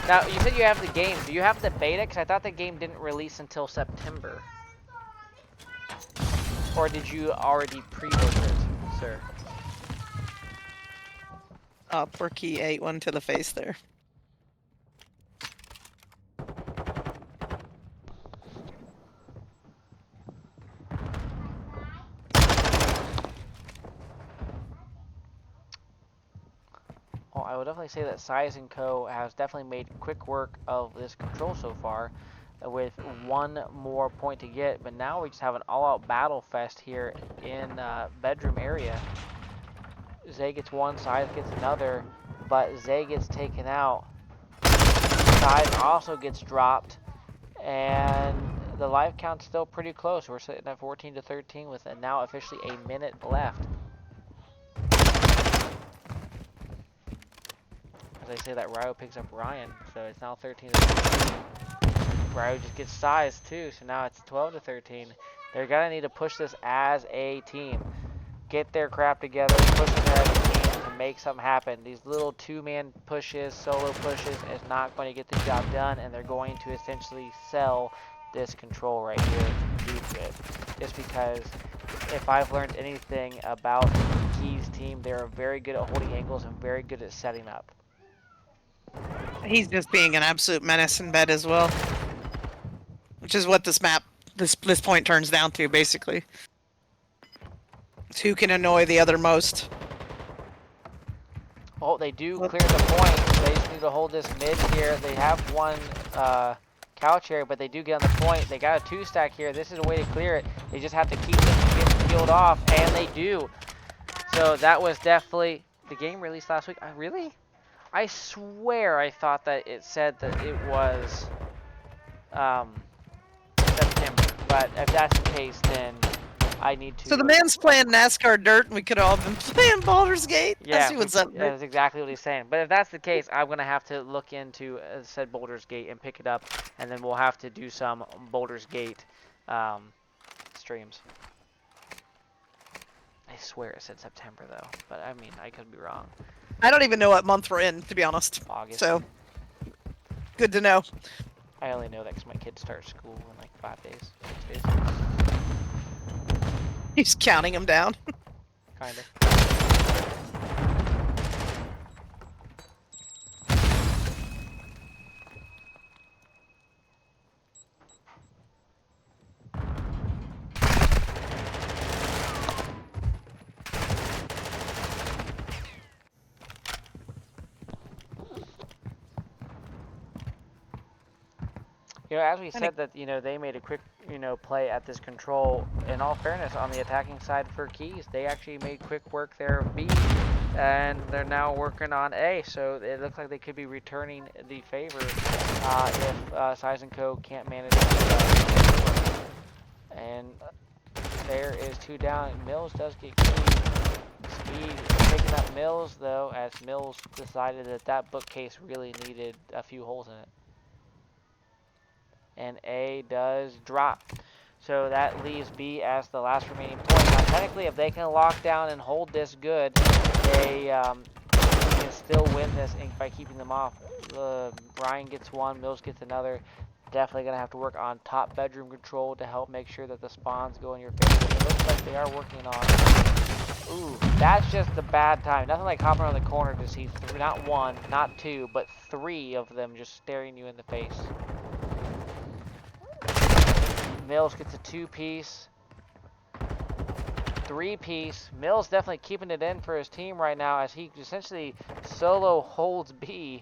Now, you said you have the game. Do you have the beta? Because I thought the game didn't release until September. Or did you already pre-order it, sir? Poor Key ate one to the face there. Well, I would definitely say that Size & Co. has definitely made quick work of this control so far, with one more point to get, but now we just have an all-out battle fest here in bedroom area. Zay gets one, Size gets another, but Zay gets taken out. Size also gets dropped, and the life count's still pretty close. We're sitting at 14-13 with now officially a minute left. As I say that, Ryo picks up Ryan, so it's now 13-13. Ryo just gets Size too, so now it's 12-13. They're gonna need to push this as a team. Get their crap together, push it as a team to make something happen. These little 2-man pushes, solo pushes, is not going to get the job done, and they're going to essentially sell this control right here due to it. Just because if I've learned anything about Key's team, they're very good at holding angles and very good at setting up. He's just being an absolute menace in bed as well. Which is what this map, this point turns down to, basically. It's who can annoy the other most. Well, they do clear the point. They just need to hold this mid here. They have one couch area, but they do get on the point. They got a 2-stack here. This is a way to clear it. They just have to keep it from getting peeled off, and they do. So that was definitely the game released last week. Really? I swear I thought that it said that it was September, but if that's the case, then I need to. So the man's playing NASCAR dirt, and we could all have been playing Baldur's Gate. I Yeah, see what's up, yeah, right? that's exactly what he's saying. But if that's the case, I'm gonna have to look into said Baldur's Gate and pick it up, and then we'll have to do some Baldur's Gate streams. I swear it said September though, but I mean I could be wrong. I don't even know what month we're in, to be honest. August. So, good to know. I only know that because my kids start school in like 5 days, 6 days. He's counting them down. Kind of. You know, as we said that, you know, they made a quick, you know, play at this control. In all fairness, on the attacking side for Keys, they actually made quick work there of B, and they're now working on A. So it looks like they could be returning the favor if Size and Co can't manage it. And there is 2 down. Mills does get key. Speed picking up Mills though, as Mills decided that that bookcase really needed a few holes in it. And A does drop. So that leaves B as the last remaining point. Now technically if they can lock down and hold this good, they can still win this by keeping them off. Ryan gets one, Mills gets another. Definitely going to have to work on top bedroom control to help make sure that the spawns go in your favor. It looks like they are working on it. Ooh, that's just the bad time. Nothing like hopping around the corner to see not 1, not 2, but 3 of them just staring you in the face. Mills gets a 2-piece, 3-piece. Mills definitely keeping it in for his team right now as he essentially solo holds B.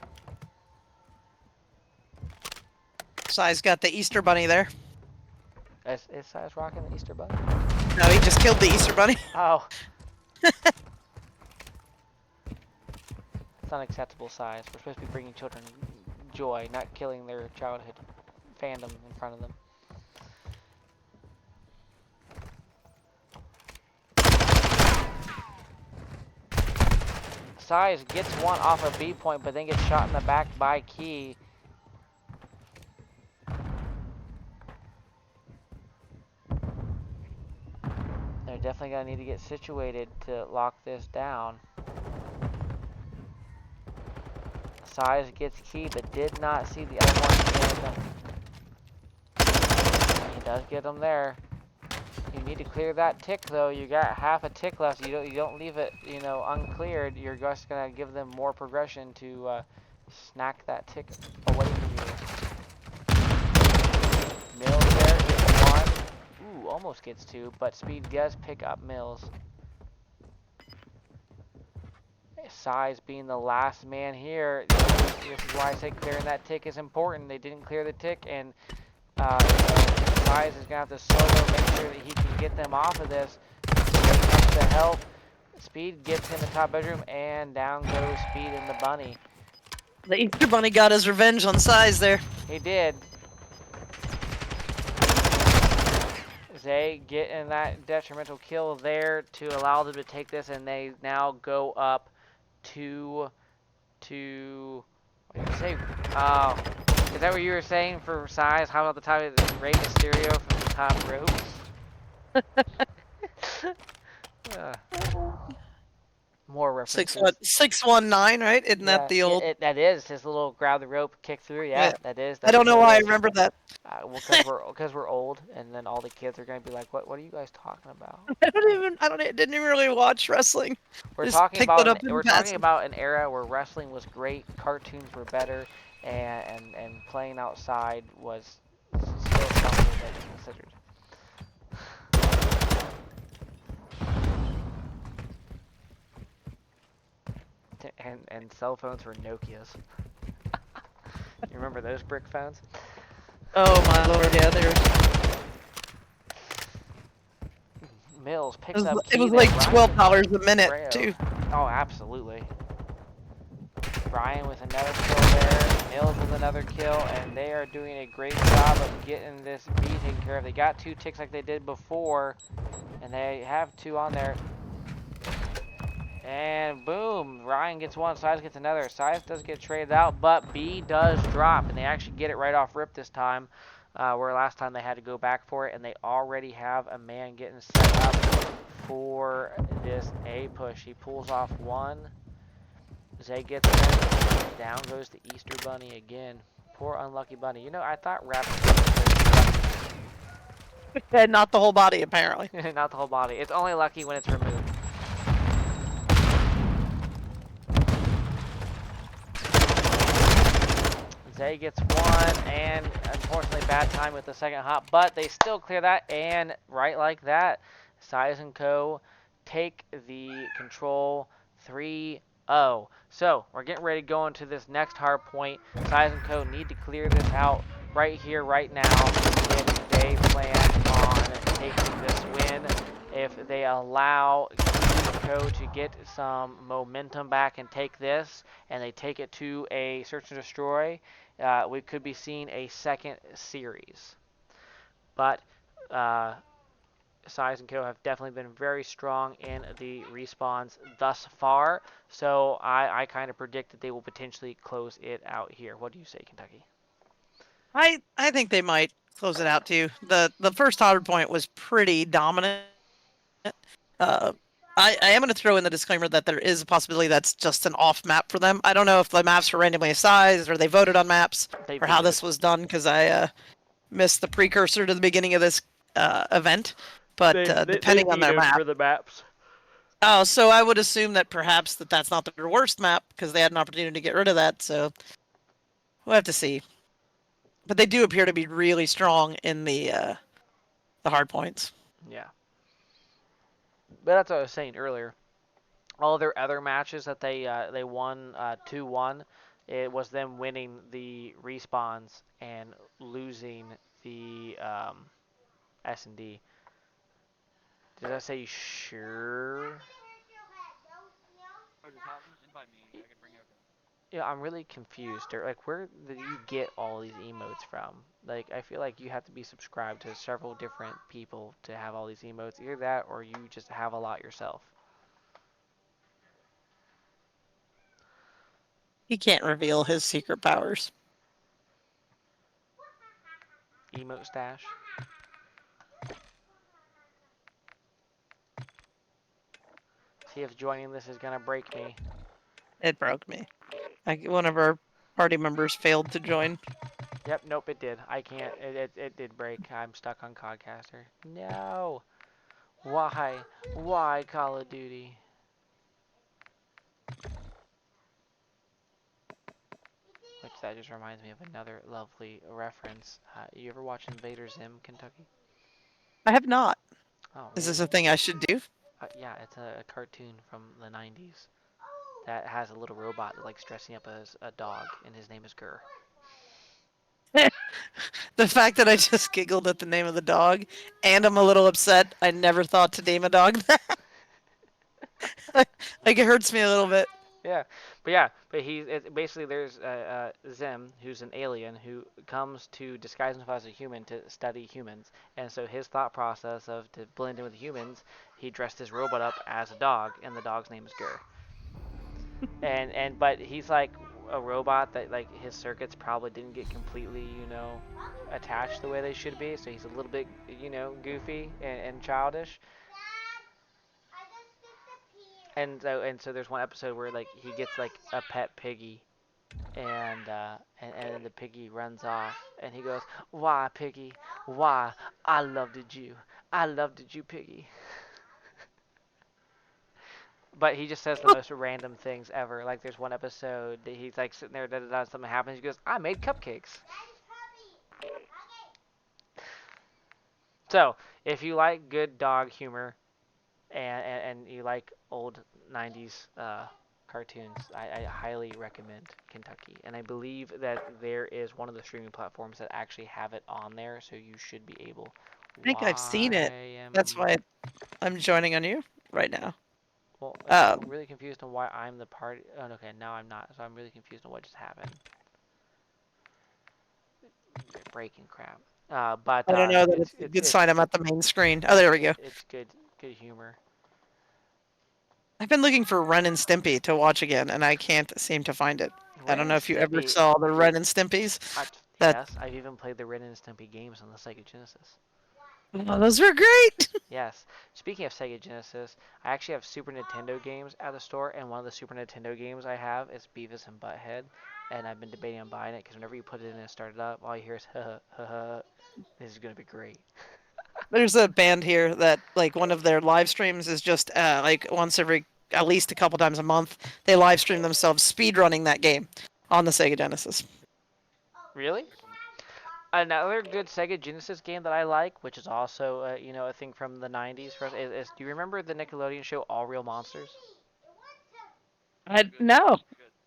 Size got the Easter Bunny there. Is Size rocking the Easter Bunny? No, he just killed the Easter Bunny. Oh. It's unacceptable, Size. We're supposed to be bringing children joy, not killing their childhood fandom in front of them. Size gets one off a B point, but then gets shot in the back by Key. They're definitely going to need to get situated to lock this down. Size gets Key, but did not see the other one. He does get him there. You need to clear that tick though. You got half a tick left. You don't leave it, you know, uncleared. You're just gonna give them more progression to snack that tick away from you. Mills there gets 1. Ooh, almost gets 2, but Speed does pick up Mills. Size being the last man here. This is why I say clearing that tick is important. They didn't clear the tick, and Size is going to have to solo, make sure that he can get them off of this. When it comes to help, Speed gets in the top bedroom, and down goes Speed in the bunny. The Easter Bunny got his revenge on Size there. He did. They get in that detrimental kill there to allow them to take this, and they now go up to what did you say? Oh. Is that what you were saying for Size? How about the top of the Rey Mysterio from the top rope? More references. 619, right? Isn't that the old? That is his little grab the rope, kick through. Yeah, that is. I don't know why I remember that. Well, because we're old, and then all the kids are gonna be like, "What are you guys talking about?" Didn't even really watch wrestling. We're talking about an era where wrestling was great, cartoons were better, and playing outside was still something that you considered. And cell phones were Nokias. You remember those brick phones? Oh my lord, yeah, they were. Mills picks up. It was like $12 a minute too. Oh, absolutely. Brian with another kill there. Mills with another kill. And they are doing a great job of getting this B taken care of. They got 2 ticks like they did before. And they have 2 on there. And boom, Ryan gets 1, Size gets another. Size does get traded out, but B does drop, and they actually get it right off rip this time, where last time they had to go back for it, and they already have a man getting set up for this A push. He pulls off 1. Zay gets him. Down goes the Easter Bunny again. Poor unlucky bunny. You know, I thought Raptor And not the whole body, apparently. not the whole body. It's only lucky when it's removed. Zay gets 1, and unfortunately bad time with the second hop, but they still clear that, and right like that, Size & Co. take the control 3-0. So, we're getting ready to go into this next hard point. Size & Co. need to clear this out right here, right now, if they plan on taking this win. If they allow Co. to get some momentum back and take this, and they take it to a search and destroy, we could be seeing a second series. But Size & Co. have definitely been very strong in the respawns thus far, so I kind of predict that they will potentially close it out here. What do you say, Kentucky? I think they might close it out too. The first 100 point was pretty dominant. Uh, I am going to throw in the disclaimer that there is a possibility that's just an off map for them. I don't know if the maps were randomly assigned or they voted on maps or how this was done, because I missed the precursor to the beginning of this event. But depending on their map, for the maps. oh, so I would assume that perhaps that's not their worst map because they had an opportunity to get rid of that. So we'll have to see. But they do appear to be really strong in the hard points. Yeah. But that's what I was saying earlier. All their other matches that they won 2-1, it was them winning the respawns and losing the S&D. Did I say sure? Yeah, I'm really confused. Like, where did you get all these emotes from? Like, I feel like you have to be subscribed to several different people to have all these emotes. Either that, or you just have a lot yourself. He can't reveal his secret powers. Emote stash. See if joining this is gonna break me. It broke me. One of our party members failed to join. Yep, nope, it did. I can't. It did break. I'm stuck on Codcaster. No. Why? Why Call of Duty? Which that just reminds me of another lovely reference. You ever watch Invader Zim, Kentucky? I have not. Oh, Is really? this a thing I should do? Yeah, it's a cartoon from the 90s that has a little robot that likes dressing up as a dog, and his name is Gurr. The fact that I just giggled at the name of the dog, and I'm a little upset. I never thought to name a dog that. Like, it hurts me a little bit. But basically there's Zim, who's an alien who comes to disguise himself as a human to study humans, and so his thought process of to blend in with humans, he dressed his robot up as a dog, and the dog's name is Gurr. But he's like a robot that like his circuits probably didn't get completely attached the way they should be, so he's a little bit goofy and childish. And so there's one episode where like he gets like a pet piggy, and the piggy runs off, and he goes, "Why, piggy? Why? I loved you. I loved you, piggy." But he just says the most random things ever. Like there's one episode that he's like sitting there, something happens. He goes, "I made cupcakes." So if you like good dog humor and you like old 90s cartoons, I highly recommend Kentucky. And I believe that there is one of the streaming platforms that actually have it on there, so you should be able. I think I've seen it. That's why I'm joining on you right now. Well, I'm Um, really confused on why I'm the party. Oh, okay, now I'm not. So I'm really confused on what just happened. Breaking crap. I don't know that It's it's a it's good sign it's I'm at the main screen. Oh, there we go. it's good humor. I've been looking for Ren and Stimpy to watch again, and I can't seem to find it. I Ren don't know and if you ever Stimpy. saw the Ren and Stimpys. That Yes, I've even played the Ren and Stimpy games on the Sega Genesis. oh, those were great. Yes. Speaking of Sega Genesis, I actually have Super Nintendo games at the store, and one of the Super Nintendo games I have is Beavis and Butthead, and I've been debating on buying it because whenever you put it in and start it up, all you hear is ha ha ha. This is gonna be great. There's a band here that like one of their live streams is just like once every at least a couple times a month they live stream themselves speed running that game on the Sega Genesis. Really? Another good Sega Genesis game that I like, which is also a thing from the '90s for us, is do you remember the Nickelodeon show All Real Monsters? I no.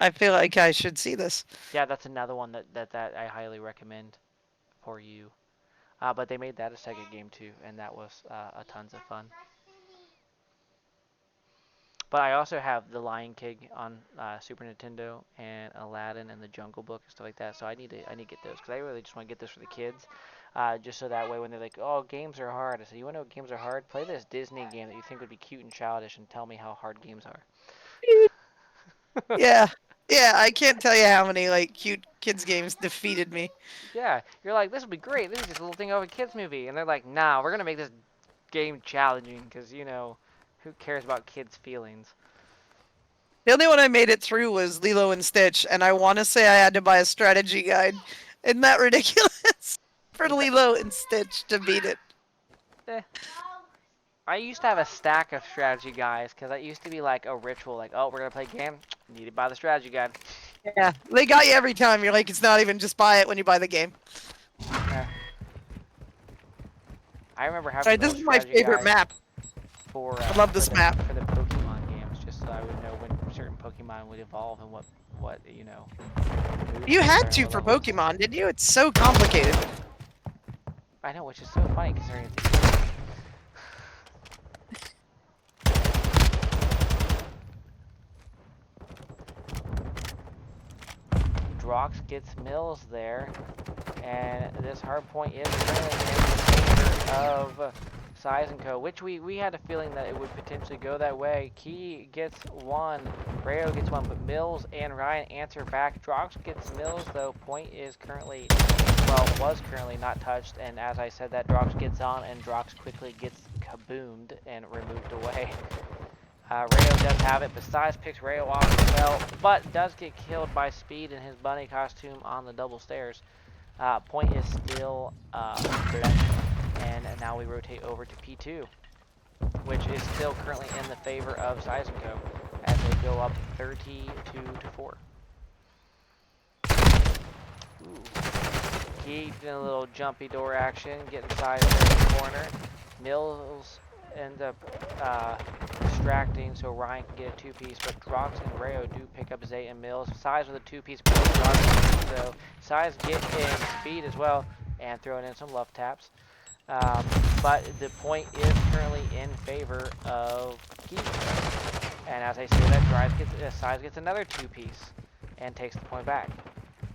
I feel like I should see this. Yeah, that's another one that I highly recommend for you. But they made that a Sega game too, and that was a tons of fun. But I also have The Lion King on Super Nintendo and Aladdin and The Jungle Book and stuff like that. So I need to get those because I really just want to get this for the kids, just so that way when they're like, "Oh, games are hard," I said, "You want to know what games are hard? Play this Disney game that you think would be cute and childish, and tell me how hard games are." Yeah. Yeah, I can't tell you how many like cute kids games defeated me. Yeah, you're like, "This will be great. This is just a little thing of a kids movie," and they're like, "Nah, we're gonna make this game challenging because who cares about kids' feelings?" The only one I made it through was Lilo and Stitch, and I want to say I had to buy a strategy guide. Isn't that ridiculous? For Is that Lilo and Stitch to beat it. eh. I used to have a stack of strategy guides because that used to be like a ritual. Like, oh, we're gonna play a game. Need to buy the strategy guide. Yeah, they got you every time. You're like, it's not even just buy it when you buy the game. Yeah. I remember having Sorry, this those is my strategy favorite guides map. for I love this map. for the Pokemon games, just so I would know when certain Pokemon would evolve and what moves You would had learn, to what for levels. Pokemon, didn't you? It's so complicated. I know, which is so funny considering it's Drox gets Mills there, and this hard point is currently in the favor of Size and Co, which we had a feeling that it would potentially go that way. Key gets one, Rayo gets one, but Mills and Ryan answer back. Drox gets Mills though. Point is currently, well, was currently not touched, and as I said, that Drox gets on, and Drox quickly gets kaboomed and removed away. Rayo does have it, but Size picks Rayo off as well, but does get killed by Speed in his bunny costume on the double stairs. Point is still blank, and now we rotate over to P2, which is still currently in the favor of Size & Co. as they go up 32-4. Ooh. Keep in a little jumpy door action, getting Size in the corner. Mills ends up distracting so Ryan can get a two-piece, but Drox and Rayo do pick up Zay and Mills. Size with a two-piece, so Size get in Speed as well, and throwing in some love taps. But the point is currently in favor of Keith. And as I say that, Size gets another two-piece and takes the point back.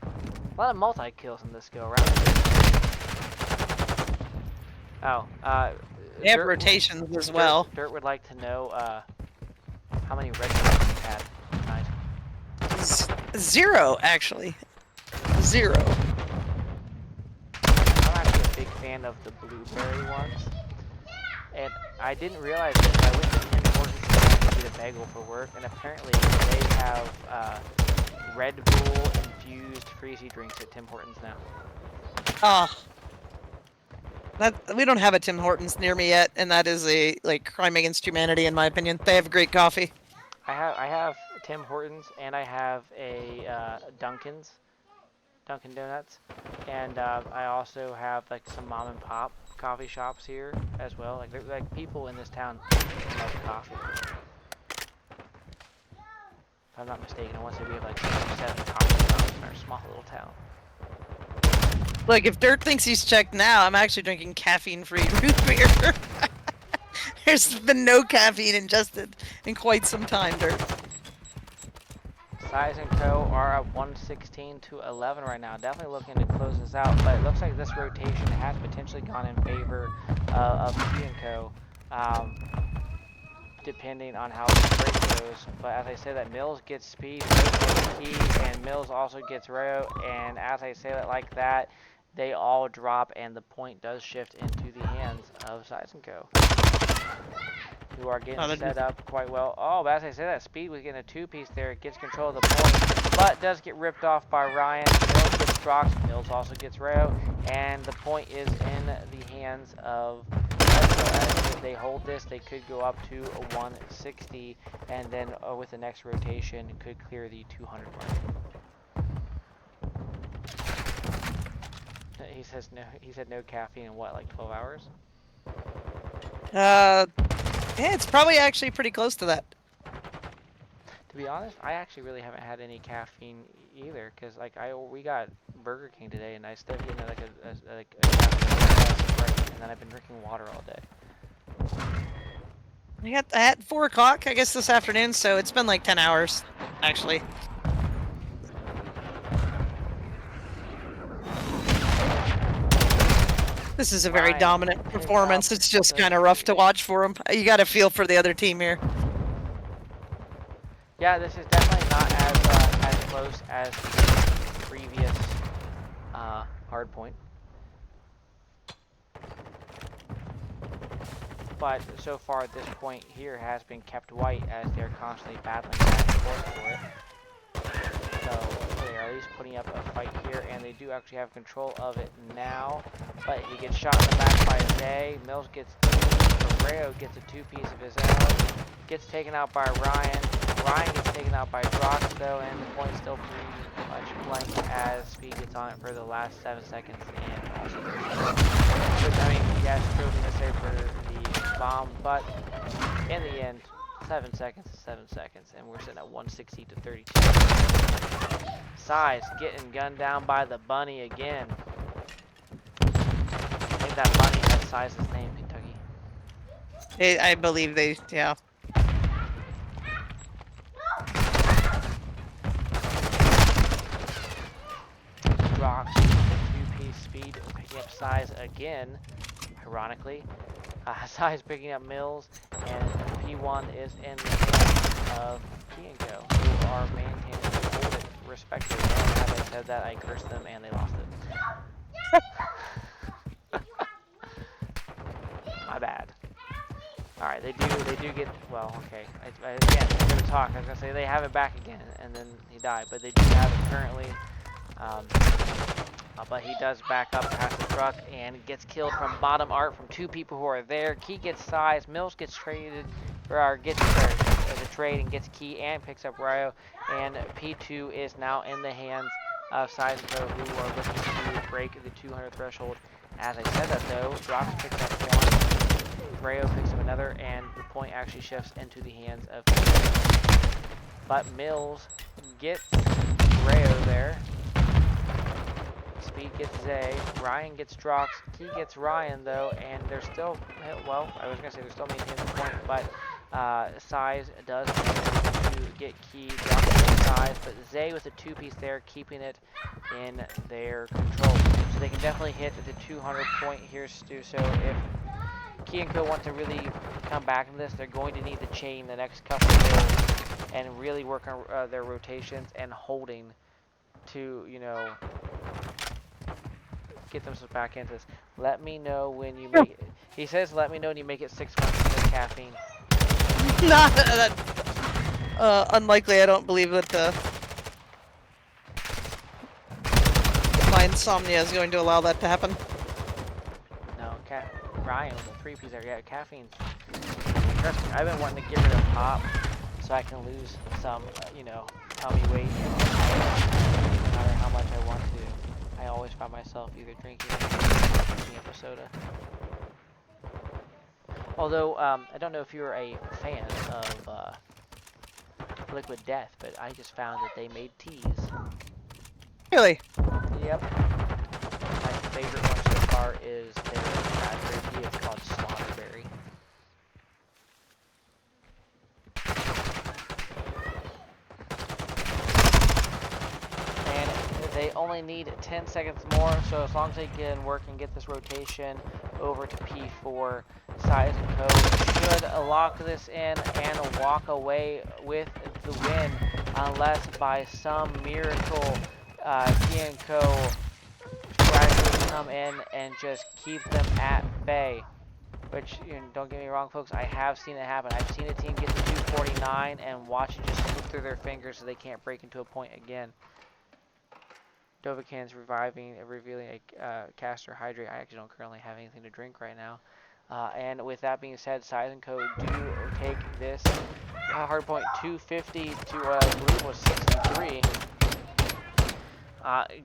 A lot of multi-kills in this go-around. Oh, They have rotations as well. Dirt would like to know how many red cards you've had tonight. Zero, actually. Zero. I'm actually a big fan of the blueberry ones. And I didn't realize this, but I went to Tim Hortons to get a bagel for work, and apparently they have Red Bull infused freezy drinks at Tim Hortons now. Ah. We don't have a Tim Hortons near me yet, and that is a crime against humanity in my opinion. They have great coffee. I have Tim Hortons, and I have a Dunkin' Donuts, and I also have like some mom and pop coffee shops here as well. Like people in this town love coffee. If I'm not mistaken, I want to say we have like 7 coffee shops in our small little town. Like, if Dirt thinks he's checked now, I'm actually drinking caffeine-free root beer. There's been no caffeine ingested in quite some time, Dirt. Size and Co are at 116 to 11 right now. Definitely looking to close this out, but it looks like this rotation has potentially gone in favor of Key and Co. Depending on how the break goes. But as I say that, Mills gets speed, Rayo gets Key, and Mills also gets Rayo. And as I say that like that, they all drop, and the point does shift into the hands of Size and Co, who are getting set up quite well. Oh, but as I say that, Speed was getting a two-piece there. It gets control of the point, but does get ripped off by Ryan. Mills gets Drox. Mills also gets Rayo, and the point is in the hands of Metro. As if they hold this, they could go up to a 160, and then with the next rotation, could clear the 200 mark. He says no. He said no caffeine in what, like 12 hours? Yeah, it's probably actually pretty close to that. To be honest, I actually really haven't had any caffeine either, cause like we got Burger King today, and I still getting like a caffeine break, and then I've been drinking water all day. I got at 4 o'clock, I guess, this afternoon, so it's been like 10 hours, actually. This is a very dominant performance. It's just kind of rough to watch for him. You got to feel for the other team here. Yeah, this is definitely not as close as the previous hard point. But so far, this point here has been kept white as they're constantly battling back and forth for it. So they are at least putting up a fight here, and they do actually have control of it now. But he gets shot in the back by Zay. Mills gets two. Rayo gets a two-piece of his own. Gets taken out by Ryan. Ryan gets taken out by Drox, though, and the point's still pretty much blank as Speed gets on it for the last 7 seconds. And also, which, I mean, yes, proving necessary for the bomb, but in the end, 7 seconds is 7 seconds, and we're sitting at 160 to 32. Size getting gunned down by the bunny again. I think that bunny has Size's name, Kentucky. I believe they, yeah. Drox, two-piece Speed picking up Size again, ironically. Size picking up Mills, and P1 is in the hands of Kienko, who are maintaining to hold it respectively. And as I said that, I cursed them and they lost it. My bad. Alright, they do get, well, okay. Again, I'm going to talk. I was going to say they have it back again, and then he died. But they do have it currently. But he does back up past the truck and gets killed from bottom art from two people who are there. Key gets Size. Mills gets traded, or gets the trade and gets Key and picks up Rayo. And P2 is now in the hands of Size and Co, who are looking to break the 200 threshold. As I said that though, Drox picks up one, Rayo picks up another, and the point actually shifts into the hands of Key. But Mills gets Rayo there. Speed gets Zay, Ryan gets Drox, Key gets Ryan though, and they're still, well, I was going to say they're still maintaining the point, but Size does manage to get Key, Drox gets Size, but Zay with a two-piece there, keeping it in their control. So they can definitely hit the 200 point here, Stu, so if Key and Co want to really come back in this, they're going to need to chain the next couple of days and really work on their rotations and holding to, you know, get themselves back into this. Let me know when you make it. He says, let me know when you make it 6 months with caffeine. Not that. Unlikely. I don't believe that my insomnia is going to allow that to happen. No, Ryan with a 3-piece there. Yeah, caffeine. Trust me, I've been wanting to get rid of pop so I can lose some, you know, tummy weight. No matter how much I want to. I always find myself either drinking up a soda. Although, I don't know if you're a fan of Liquid Death, but I just found that they made teas. Really? Yep. My favorite one so far is their raspberry tea. It's called Slaughterberry. only need 10 seconds more, so as long as they can work and get this rotation over to P4, Size and Co should lock this in and walk away with the win, unless by some miracle T and Co strategies come in and just keep them at bay. Which, don't get me wrong, folks, I have seen it happen. I've seen a team get to 249 and watch it just slip through their fingers so they can't break into a point again. Dovahkian's revealing a caster hydrate. I actually don't currently have anything to drink right now. And with that being said, Size and Co do take this hardpoint 250 to, I believe, was 63,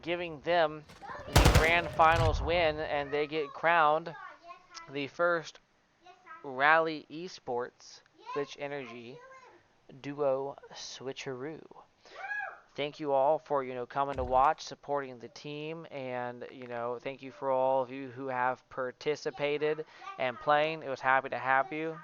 giving them the grand finals win, and they get crowned the first Rally Esports Glytch Energy Duo Switcheroo. Thank you all for, coming to watch, supporting the team, and, thank you for all of you who have participated and playing. It was happy to have you.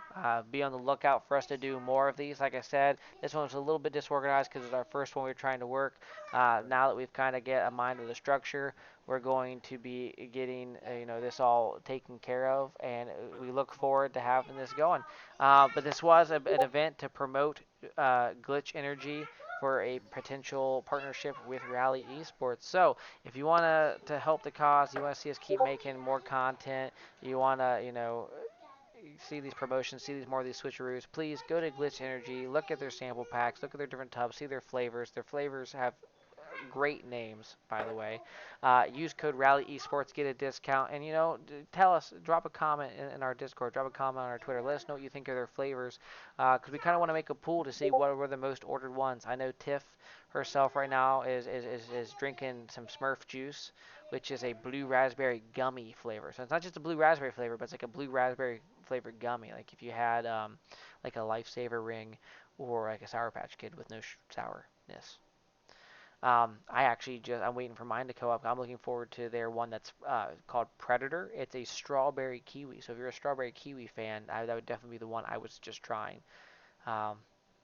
Be on the lookout for us to do more of these. Like I said, this one was a little bit disorganized because it's our first one we were trying to work. Now that we've kind of get a mind of the structure, we're going to be getting, this all taken care of, and we look forward to having this going. But this was an event to promote Glytch Energy for a potential partnership with Rally Esports. So if you want to help the cause, you want to see us keep making more content, you want to, see these promotions, see more of these switcheroos, please go to Glytch Energy, look at their sample packs, look at their different tubs, see their flavors. Their flavors have great names, by the way. Use code Rally Esports, get a discount, and tell us, drop a comment in our Discord, drop a comment on our Twitter. Let us know what you think of their flavors, because we kind of want to make a pool to see what were the most ordered ones. I know Tiff herself right now is drinking some Smurf juice, which is a blue raspberry gummy flavor. So it's not just a blue raspberry flavor, but it's like a blue raspberry flavored gummy. Like if you had like a Lifesaver ring or like a Sour Patch Kid with no sourness. I'm waiting for mine to go up. I'm looking forward to their one that's called Predator. It's a strawberry kiwi. So if you're a strawberry kiwi fan, that would definitely be the one I was just trying. Um,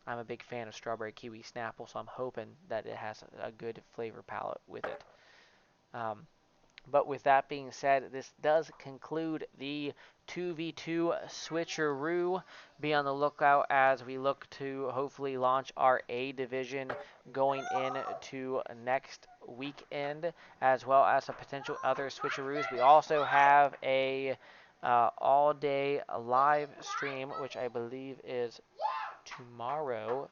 I'm a big fan of strawberry kiwi Snapple, so I'm hoping that it has a good flavor palette with it. But with that being said, this does conclude the 2v2 switcheroo. Be on the lookout as we look to hopefully launch our A division going into next weekend, as well as some potential other switcheroos. We also have a all-day live stream, which I believe is tomorrow,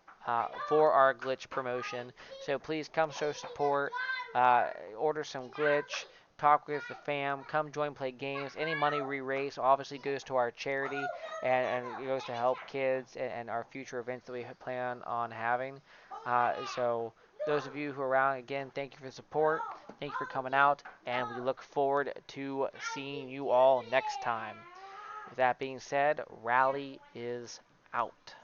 for our Glytch promotion. So please come show support, order some Glytch, talk with the fam, come join, play games. Any money we raise obviously goes to our charity and it goes to help kids and our future events that we plan on having. So those of you who are around, again, thank you for the support. Thank you for coming out, and we look forward to seeing you all next time. With that being said, Rally is out.